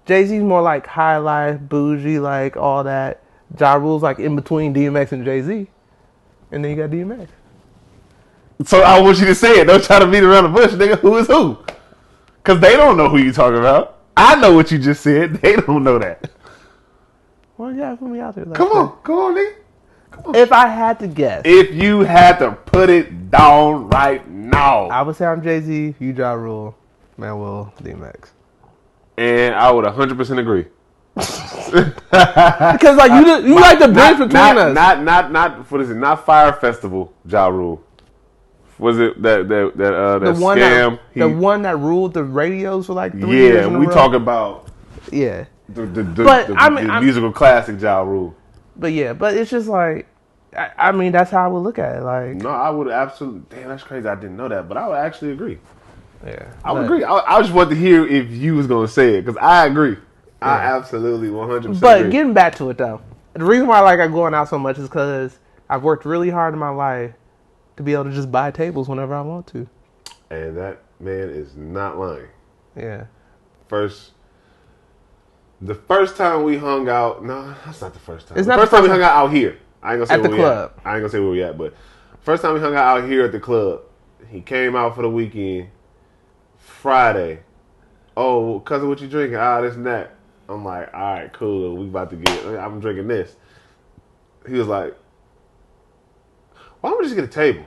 Jay-Z's more like high life, bougie, like all that. Ja Rule's like in between DMX and Jay-Z, and then you got DMX. So I want you to say it. Don't try to beat around the bush, nigga. Who is who? Because they don't know who you talking about. I know what you just said. They don't know that. Well, yeah, put me out there. Come on, nigga. Come on. If I had to guess. If you had to put it down right now. I would say I'm Jay-Z, you Ja Rule, Manuel, DMX. And I would 100% agree. Because like you like the bridge between us. Not Fire Festival, Ja Rule. Was it that scam? The one that ruled the radios for like 3 years in a we row? talk about the musical classic Ja Rule. But it's just like, I mean, that's how I would look at it. Like, no, I would absolutely. Damn, that's crazy. I didn't know that, but I would actually agree. Yeah, I would agree. I just wanted to hear if you was gonna say it because I agree. Yeah. I absolutely 100%. But agree. Getting back to it though, the reason why I like going out so much is because I've worked really hard in my life to be able to just buy tables whenever I want to. And that man is not lying. Yeah. The first time we hung out, no, that's not the first time. It's the not first time we hung out out here. I ain't gonna say at the where we club. At. I ain't gonna say where we at, but first time we hung out out here at the club, he came out for the weekend. Friday. Oh, cousin, what you drinking? This and that. I'm like, all right, cool. We about to I'm drinking this. He was like, why don't we just get a table?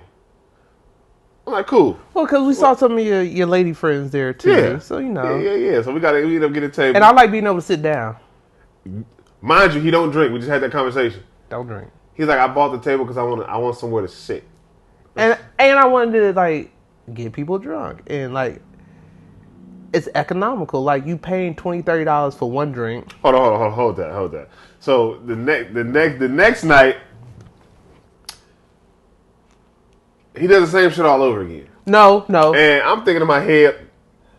I'm like, cool. Well, because we saw some of your lady friends there too. Yeah. So you know. Yeah. So we ended up getting a table. And I like being able to sit down. Mind you, he don't drink. We just had that conversation. Don't drink. He's like, I bought the table because I want somewhere to sit. And I wanted to like get people drunk and like it's economical. Like you paying $20-$30 for one drink. Hold that. So the next night, he does the same shit all over again. No. And I'm thinking in my head.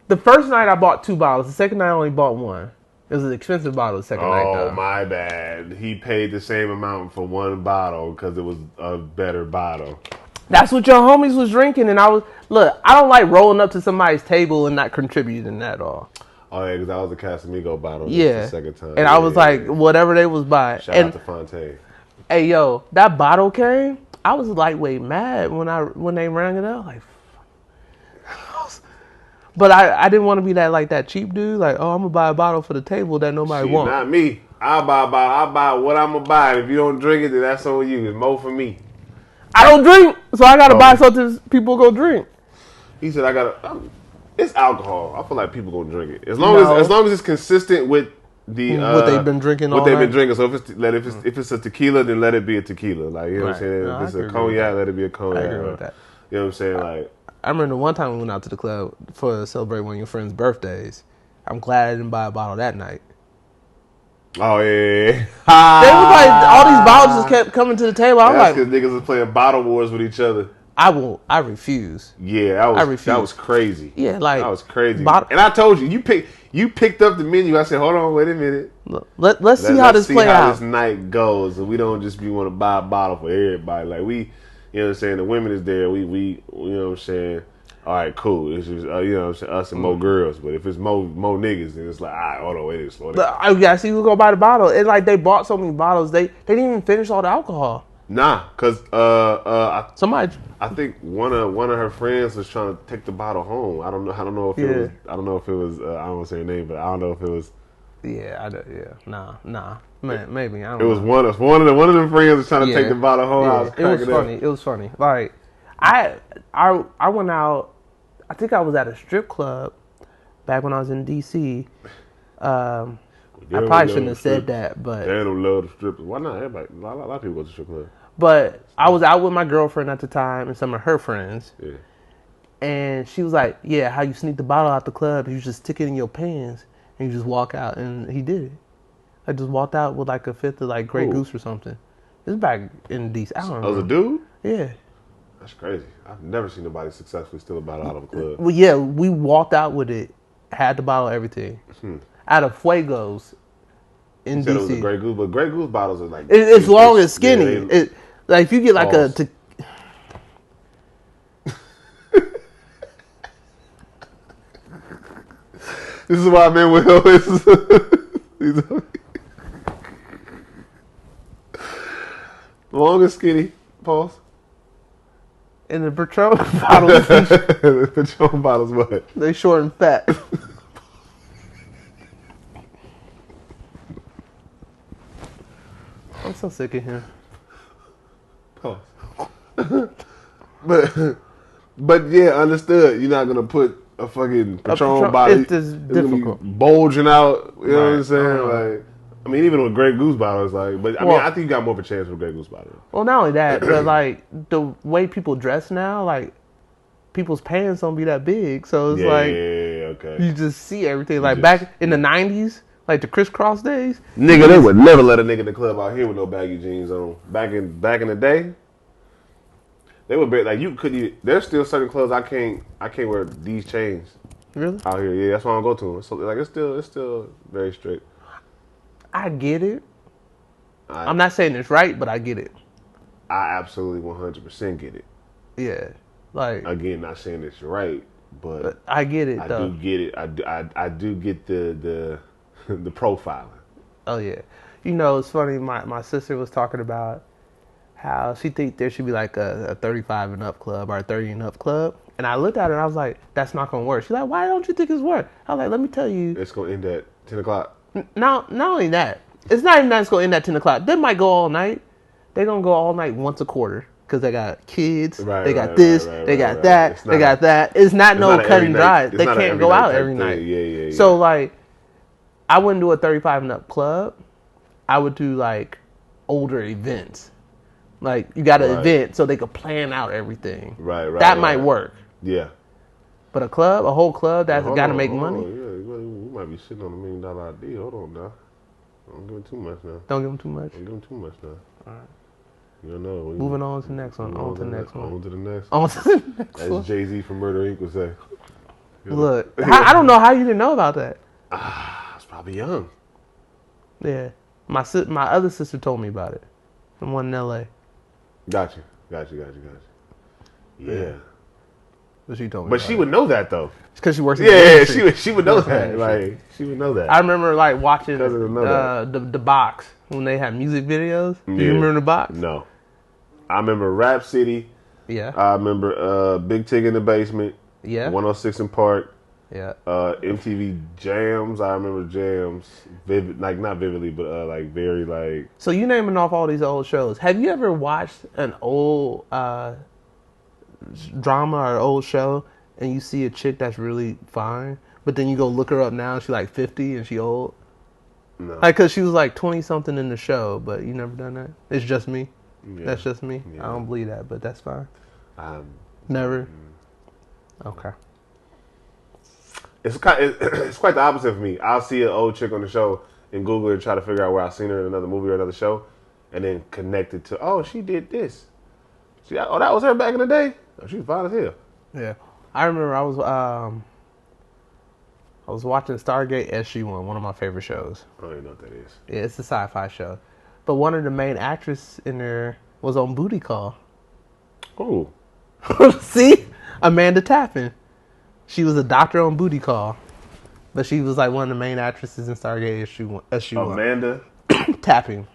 The first night I bought 2 bottles. The second night I only bought 1. It was an expensive bottle the second night though. Oh, my bad. He paid the same amount for one bottle because it was a better bottle. That's what your homies was drinking, and I don't like rolling up to somebody's table and not contributing at all. Oh yeah, because that was a Casamigo bottle. Yeah, the second time. And I was like, whatever they was buying. Shout out to Fontaine. Hey yo, that bottle came. I was lightweight mad when they rang it up. Like, but I didn't want to be that cheap dude. Like, oh, I'm gonna buy a bottle for the table that nobody wants. Not me. I buy what I'm gonna buy. If you don't drink it, then that's on you. It's more for me. I don't drink, so I gotta buy something people go drink. He said, it's alcohol. I feel like people gonna drink it as long as it's consistent with what they've been drinking. So if it's a tequila, then let it be a tequila. Like, you know what I'm saying. If it's a cognac, let it be a cognac. I agree with that. You know what I'm saying? Like, I remember one time we went out to the club to celebrate one of your friends' birthdays. I'm glad I didn't buy a bottle that night. Oh yeah. They was like all these bottles just kept coming to the table. I'm That's like, because niggas was playing bottle wars with each other. I refuse. Yeah, I that refuse. was crazy. Yeah, That like was crazy. bottle. And I told you, you picked up the menu. I said, hold on, wait a minute. Let's see how Let's this see play how this out. night goes, and we don't just be want to buy a bottle for everybody. Like we, you know what I'm saying. The women is there. We you know what I'm saying. All right, cool. It's just you know what I'm saying, us and more girls. But if it's more niggas, then it's like, all right, hold on, wait, slow down. I gotta see who go buy the bottle. And like they bought so many bottles, they didn't even finish all the alcohol. Nah, cause Somebody, I think one of her friends was trying to take the bottle home. I don't know if it was. I don't know if it was. I don't want to say her name, but I don't know if it was. nah, man, maybe I don't It know. was one of them friends was trying to take the bottle home. I was cracking funny. It was funny. Like I went out. I think I was at a strip club back when I was in DC. I probably shouldn't have said that, but they don't love the strippers. Why not? Everybody, a lot of people go to strip club. But I was out with my girlfriend at the time and some of her friends. Yeah. And she was like, yeah, how you sneak the bottle out the club, you just stick it in your pants and you just walk out. And he did it. I just walked out with like a fifth of like Grey Goose or something. This is back in DC. I don't know. I was a dude? Yeah. That's crazy. I've never seen nobody successfully steal a bottle out of a club. Well, yeah, we walked out with it, had the bottle, everything. Out of Fuegos in You said DC. it was a Grey Goose, but Grey Goose bottles are like... It's long and skinny. Yeah, like if you get like Pause. This is why men will always... Long and skinny. Pause. And the Patron bottles, The Patron bottles what? they short and fat. I'm so sick of him. Pause. but yeah, understood. You're not gonna put a fucking Patron bottle. It's just difficult. Bulging out. You know what I'm saying? Uh-huh. Like, I mean, even with Grey Goose bottle, it's like. But I mean, I think you got more of a chance with Grey Goose bottle. Well, not only that, but like the way people dress now, like people's pants don't be that big, so it's okay. you just see everything. Like back in the '90s, like the crisscross days. Nigga, they would never let a nigga in the club out here with no baggy jeans on. Back in the day, they would be like you couldn't. There's still certain clothes I can't wear these chains. Really? Out here, yeah, that's why I don't go to them. So like it's still very strict. I get it. I'm not saying it's right, but I get it. I absolutely 100% get it. Yeah, like Again, not saying it's right, but I get it. I though. do get it. I do get the the profiling. Oh yeah, you know it's funny. My sister was talking about how she think there should be like a 35 and up club or a 30 and up club, and I looked at her and I was like, that's not gonna work. She's like, why don't you think it's work? I was like, let me tell you. It's gonna end at 10 o'clock. Not only that, it's not even that it's gonna end at 10 o'clock. They might go all night. They're gonna go all night once a quarter because they got kids. They got this. They got that. They got that. It's not cut and dry. They can't go out every night. Yeah. So like, I wouldn't do a 35 and up club. I would do like older events. Like you got an event so they could plan out everything. Right. That might work. Yeah. But a whole club that's got to make money. Yeah, you might be sitting on $1 million idea. Hold on now. Don't give him too much now. Don't give them too much. Don't give him too much now. All right. You don't know. Moving on to the next one. On to the next one. On to the next. On to the next one. As Jay-Z from Murder Inc. would say. Look, I don't know how you didn't know about that. I was probably young. Yeah, my other sister told me about it. The one in L.A. Gotcha. Yeah. But she told me. But she would know that though. Because she works. Yeah, she would know that. Like she would know that. I remember like watching the box when they had music videos. Do you remember the box? No. I remember Rap City. Yeah. I remember Big Tig in the Basement. Yeah. 106 in Park. Yeah. MTV Jams. I remember Jams. Not vividly, but like very like. So you naming off all these old shows. Have you ever watched an old drama or old show and you see a chick that's really fine, but then you go look her up now and she's like 50 and she old? No. Like, cause she was like 20 something in the show, but you never done that. It's just me. Yeah. That's just me. Yeah. I don't believe that, but that's fine. Never. Okay. It's quite the opposite for me. I'll see an old chick on the show and Google her and try to figure out where I seen her in another movie or another show, and then connect it to, oh, she did this. Oh, that was her back in the day. Oh, she was fine as hell. Yeah, I remember I was watching Stargate SG-1, one of my favorite shows. I don't even know what that is. Yeah, it's a sci-fi show, but one of the main actresses in there was on Booty Call. Oh, See, Amanda Tappan. She was a doctor on Booty Call, but she was like one of the main actresses in Stargate SG-1. Amanda Tapping.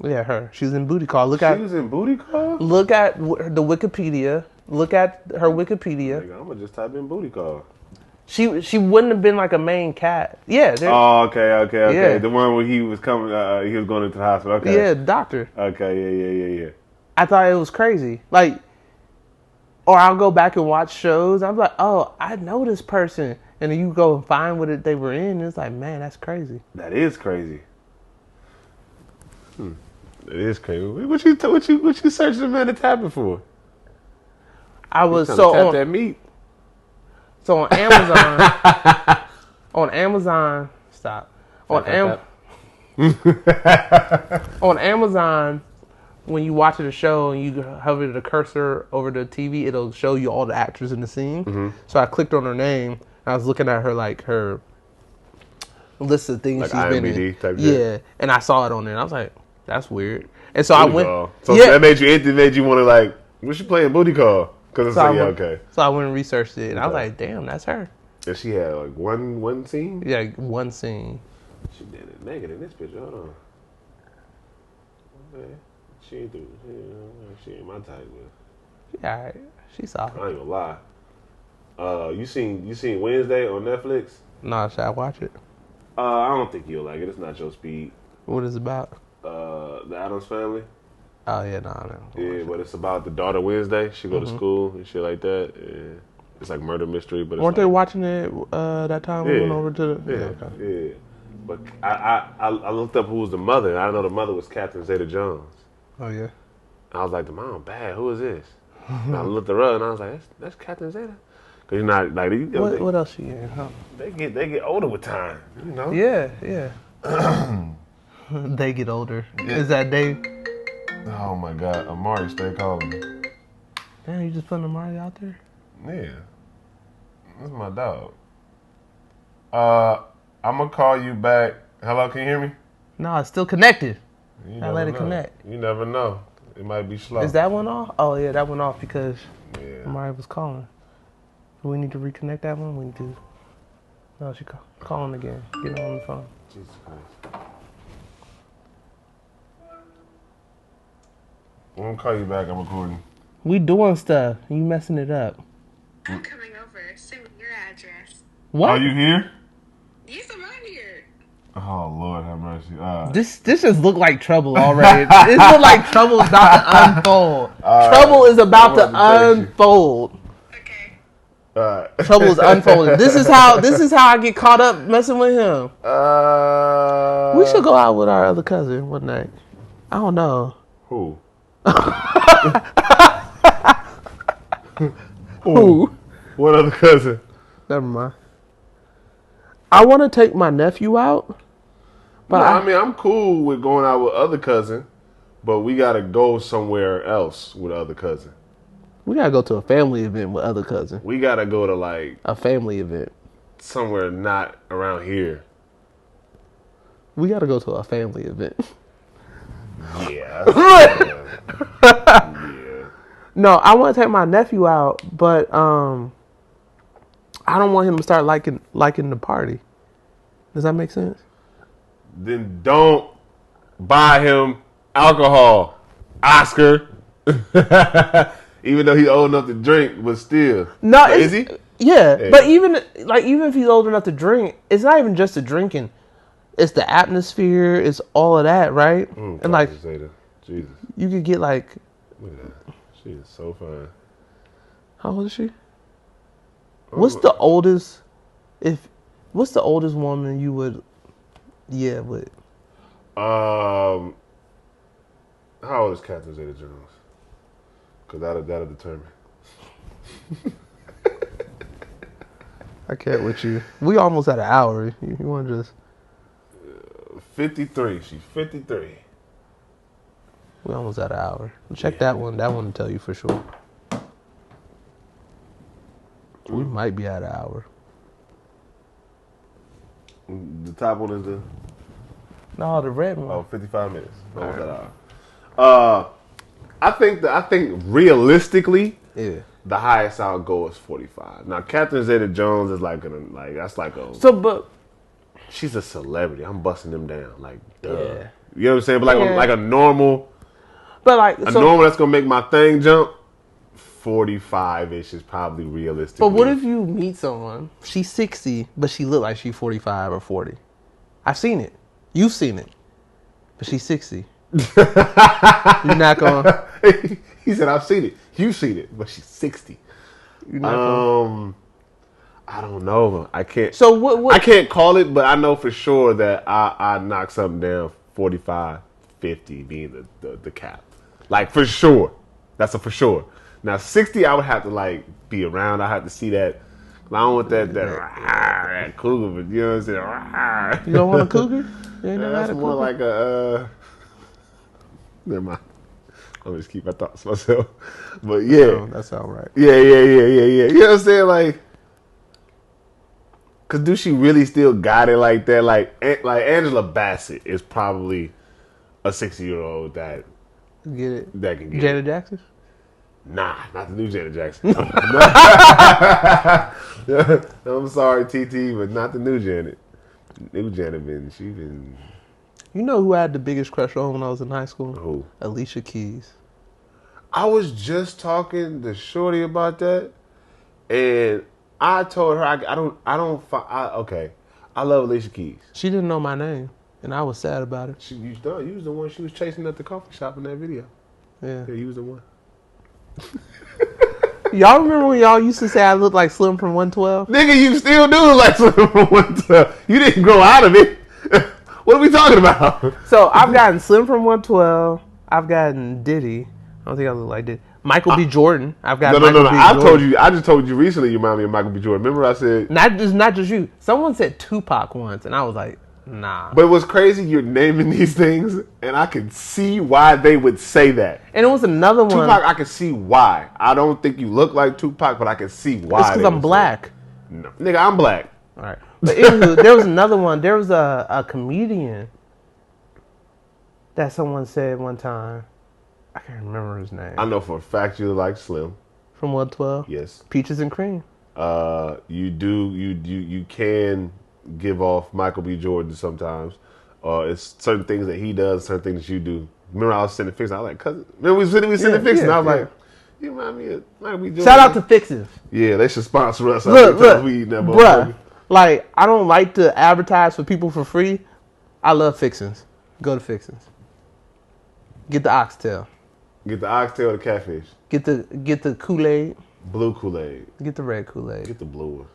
Yeah, her. She was in Booty Call. She was in Booty Call? Look at the Wikipedia. Look at her Wikipedia. Nigga, I'm gonna just type in Booty Call. She wouldn't have been like a main cat. Yeah. Oh, okay. Yeah. The one where he was coming, he was going into the hospital. Okay. Yeah, doctor. Okay, yeah. I thought it was crazy. Like, or I'll go back and watch shows. I'm like, oh, I know this person. And then you go and find what they were in. And it's like, man, that's crazy. That is crazy. It is crazy. What you searching Amanda Tappan for? I was Trying so to tap on, that meat. so on Amazon. On Amazon, stop. On on Amazon, when you watch the show and you hover the cursor over the TV, it'll show you all the actors in the scene. Mm-hmm. So I clicked on her name. And I was looking at her her list of things Like she's been in. IMDb type yeah, shit? and I saw it on there. And I was like, that's weird. And so I went. So yeah. that made you want to like, what she playing Booty Call? Because it's So like, okay. So I went and researched it, and I was like, damn, that's her. And she had like one scene? Yeah, like one scene. She did it naked in this picture. Hold on. Okay. She ain't my type, but Yeah, she's soft. I ain't gonna lie. You seen Wednesday on Netflix? No, should I watch it? I don't think you'll like it. It's not your speed. What is it about? The Addams Family. Oh yeah, no. Yeah, but it's about the daughter Wednesday. She go to school and shit like that. And it's like murder mystery, but it's weren't they watching it that time we went over to the? Yeah. But I looked up who was the mother, and I didn't know the mother was Captain Zeta Jones. Oh yeah. I was like, the mom bad. Who is this? And I looked her up, and I was like, that's Captain Zeta. Cause you're not like what else she in? Huh? They get older with time, you know. Yeah. They get older. Yeah. Is that they? Oh my God, Amari, stay calling me. Damn, you just putting Amari out there? Yeah, that's my dog. I'm gonna call you back. Hello, can you hear me? No, it's still connected. I let it connect. You never know. It might be slow. Is that one off? Oh yeah, that went off because Yeah. Amari was calling. Do we need to reconnect that one? We need to. No, she calling again. Get her on the phone. Jesus Christ. I'm gonna call you back. I'm recording. We doing stuff. You messing it up. I'm coming over. Send me your address. What? Are you here? Yes, I'm right here. Oh Lord, have mercy. This just look like trouble already. This look like trouble is about to unfold. Trouble is about to unfold. Okay. Trouble is unfolding. This is how I get caught up messing with him. We should go out with our other cousin one night. I don't know. Who? Who? What other cousin? Never mind. I want to take my nephew out. But I mean, I'm cool with going out with other cousin, but we gotta go somewhere else with other cousin. We gotta go to a family event with other cousin. We gotta go to like a family event somewhere not around here. We gotta go to a family event. Yeah. No, I want to take my nephew out, but I don't want him to start liking the party. Does that make sense? Then don't buy him alcohol, Oscar. Even though he's old enough to drink, but still. No, is he? Yeah, hey. But even if he's old enough to drink, it's not even just the drinking. It's the atmosphere. It's all of that, right? And like, Jesus, you could get like. Look at that. She is so fine. How old is she? What's the oldest? What's the oldest woman you would? Yeah, but. How old is Catherine Zeta-Jones? Because that'll determine. I can't with you. We almost at an hour. You want to just... 53. She's 53. We almost at an hour. Check that one. That one will tell you for sure. We might be at an hour. The top one is the... No, the red one. Oh, 55 minutes. Almost at hour. I think realistically, the highest I'll go is 45. Now, Catherine Zeta-Jones is like that's like a... So, but... She's a celebrity. I'm busting them down. Like, duh. Yeah. You know what I'm saying? But like a normal... But like... normal that's going to make my thing jump, 45-ish is probably realistic. But what if you meet someone, she's 60, but she look like she's 45 or 40? I've seen it. You've seen it. But she's 60. You're not going to... He said, I've seen it. You've seen it, but she's 60. You're not going to... I don't know. I can't... So what... I can't call it, but I know for sure that I knock something down 45, 50 being the cap. Like, for sure. That's a for sure. Now, 60, I would have to, like, be around. I have to see that. I don't want that cougar, but you know what I'm saying? You don't want a cougar? That's more like a... never mind. I'm just keep my thoughts to myself. But, yeah. Oh, that sounds right. Yeah. You know what I'm saying? Like... Cause do she really still got it like that? Like Angela Bassett is probably a 60-year-old that get it. That can get Janet it. Jackson? Nah, not the new Janet Jackson. I'm sorry, TT, but not the new Janet. New Janet she been. You know who I had the biggest crush on when I was in high school? Who? Alicia Keys. I was just talking to Shorty about that, and I told her okay. I love Alicia Keys. She didn't know my name, and I was sad about it. You was the one she was chasing at the coffee shop in that video. Yeah, you was the one. Y'all remember when y'all used to say I looked like Slim from 112? Nigga, you still do look like Slim from 112. You didn't grow out of it. What are we talking about? So I've gotten Slim from 112. I've gotten Diddy. I don't think I look like Diddy. Michael B. Jordan. I've got No. I just told you recently you remind me of Michael B. Jordan. Remember I said... Not just you. Someone said Tupac once, and I was like, nah. But it was crazy you're naming these things, and I can see why they would say that. And it was another one. Tupac, I can see why. I don't think you look like Tupac, but I can see why. It's because I'm black. No. Nigga, I'm black. All right. But anywho, there was another one. There was a comedian that someone said one time. I can't remember his name. I know for a fact you look like Slim. From 112? Yes. Peaches and Cream. You can give off Michael B. Jordan sometimes. It's certain things that he does, certain things that you do. Remember I was sending fixes. I was like, cousin. Remember we sending fixes. And I was like, you remind me of Michael B. Jordan. Shout out to Fixes. Yeah, they should sponsor us. Look, we eating that bruh. Like, I don't like to advertise for people for free. I love Fixins. Go to Fixins. Get the oxtail. Get the oxtail or the catfish. Get the Kool-Aid. Blue Kool-Aid. Get the red Kool-Aid. Get the blue one.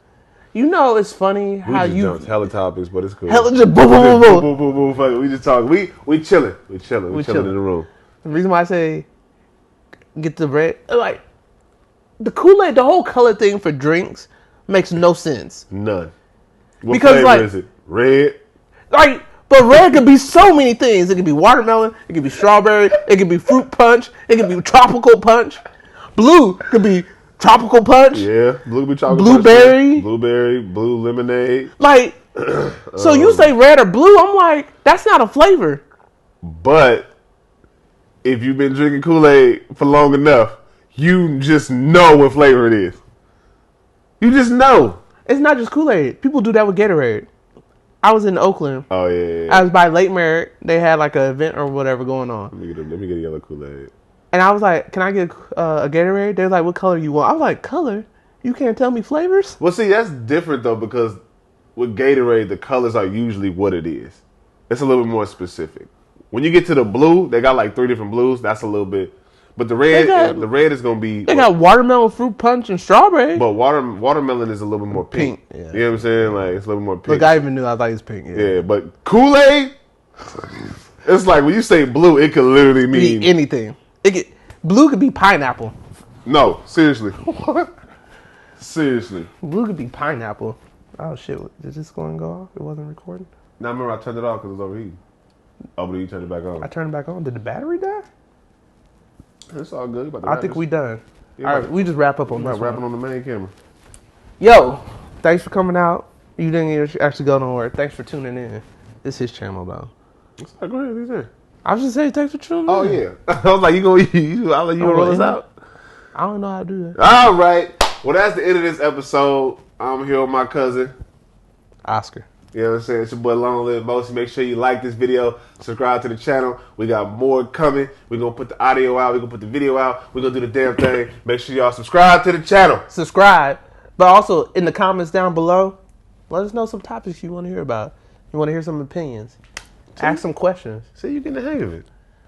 You know, it's funny how we just jumped hella topics, but it's cool. Hella just boom, boom, boom, boom. Boom, boom, boom. We just talking. We chilling. We chilling in the room. The reason why I say get the red, like, the Kool-Aid, the whole color thing for drinks makes no sense. None. What because, flavor like, is it? Red? Like, but red could be so many things. It could be watermelon. It could be strawberry. It could be fruit punch. It could be tropical punch. Blue could be tropical punch. Yeah, blue could be tropical Blueberry. punch. Blueberry. Blue lemonade. Like, so you say red or blue, I'm like, that's not a flavor. But if you've been drinking Kool-Aid for long enough, you just know what flavor it is. You just know. It's not just Kool-Aid. People do that with Gatorade. I was in Oakland. Oh, yeah. I was by Lake Merritt. They had like an event or whatever going on. Let me get a yellow Kool-Aid. And I was like, can I get a Gatorade? They were like, what color you want? I was like, color? You can't tell me flavors? Well, see, that's different, though, because with Gatorade, the colors are usually what it is. It's a little bit more specific. When you get to the blue, they got like 3 different blues. That's a little bit... But the red is going to be... They got watermelon, fruit punch, and strawberry. But watermelon is a little bit more pink. Yeah. You know what I'm saying? Like, it's a little bit more pink. Look, I even knew I thought it was pink. Yeah, but Kool-Aid, it's like when you say blue, it could literally mean... anything. Blue could be pineapple. No, seriously. Seriously. Blue could be pineapple. Oh shit! Did this going to go off? It wasn't recording. Now I remember I turned it off because it was overheating. Oh, but you turned it back on. I turned it back on. Did the battery die? It's all good. I think we done. Yeah, All right, we just wrap up on I'm this not rapping one. on the main camera. Yo, thanks for coming out. You didn't actually go nowhere. Thanks for tuning in. This is his channel though. Go ahead, he's there. I was just saying thanks for tuning Oh in. yeah. I was like, I'll let you roll us out. I don't know how to do that. All right. Well, that's the end of this episode. I'm here with my cousin. Oscar. You know what I'm saying? It's your boy Long Live Mosi. Make sure you like this video, subscribe to the channel. We got more coming. We're going to put the audio out. We're going to put the video out. We're going to do the damn thing. Make sure y'all subscribe to the channel. Subscribe. But also, in the comments down below, let us know some topics you want to hear about. You want to hear some opinions. Ask some questions. See, you getting the hang of it.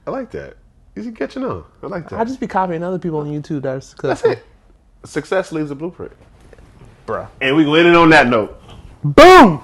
I like that. You catching on. I like that. I just be copying other people on YouTube that are That's successful. it. Success leaves a blueprint. Bruh. And we going to end it on that note. Boom!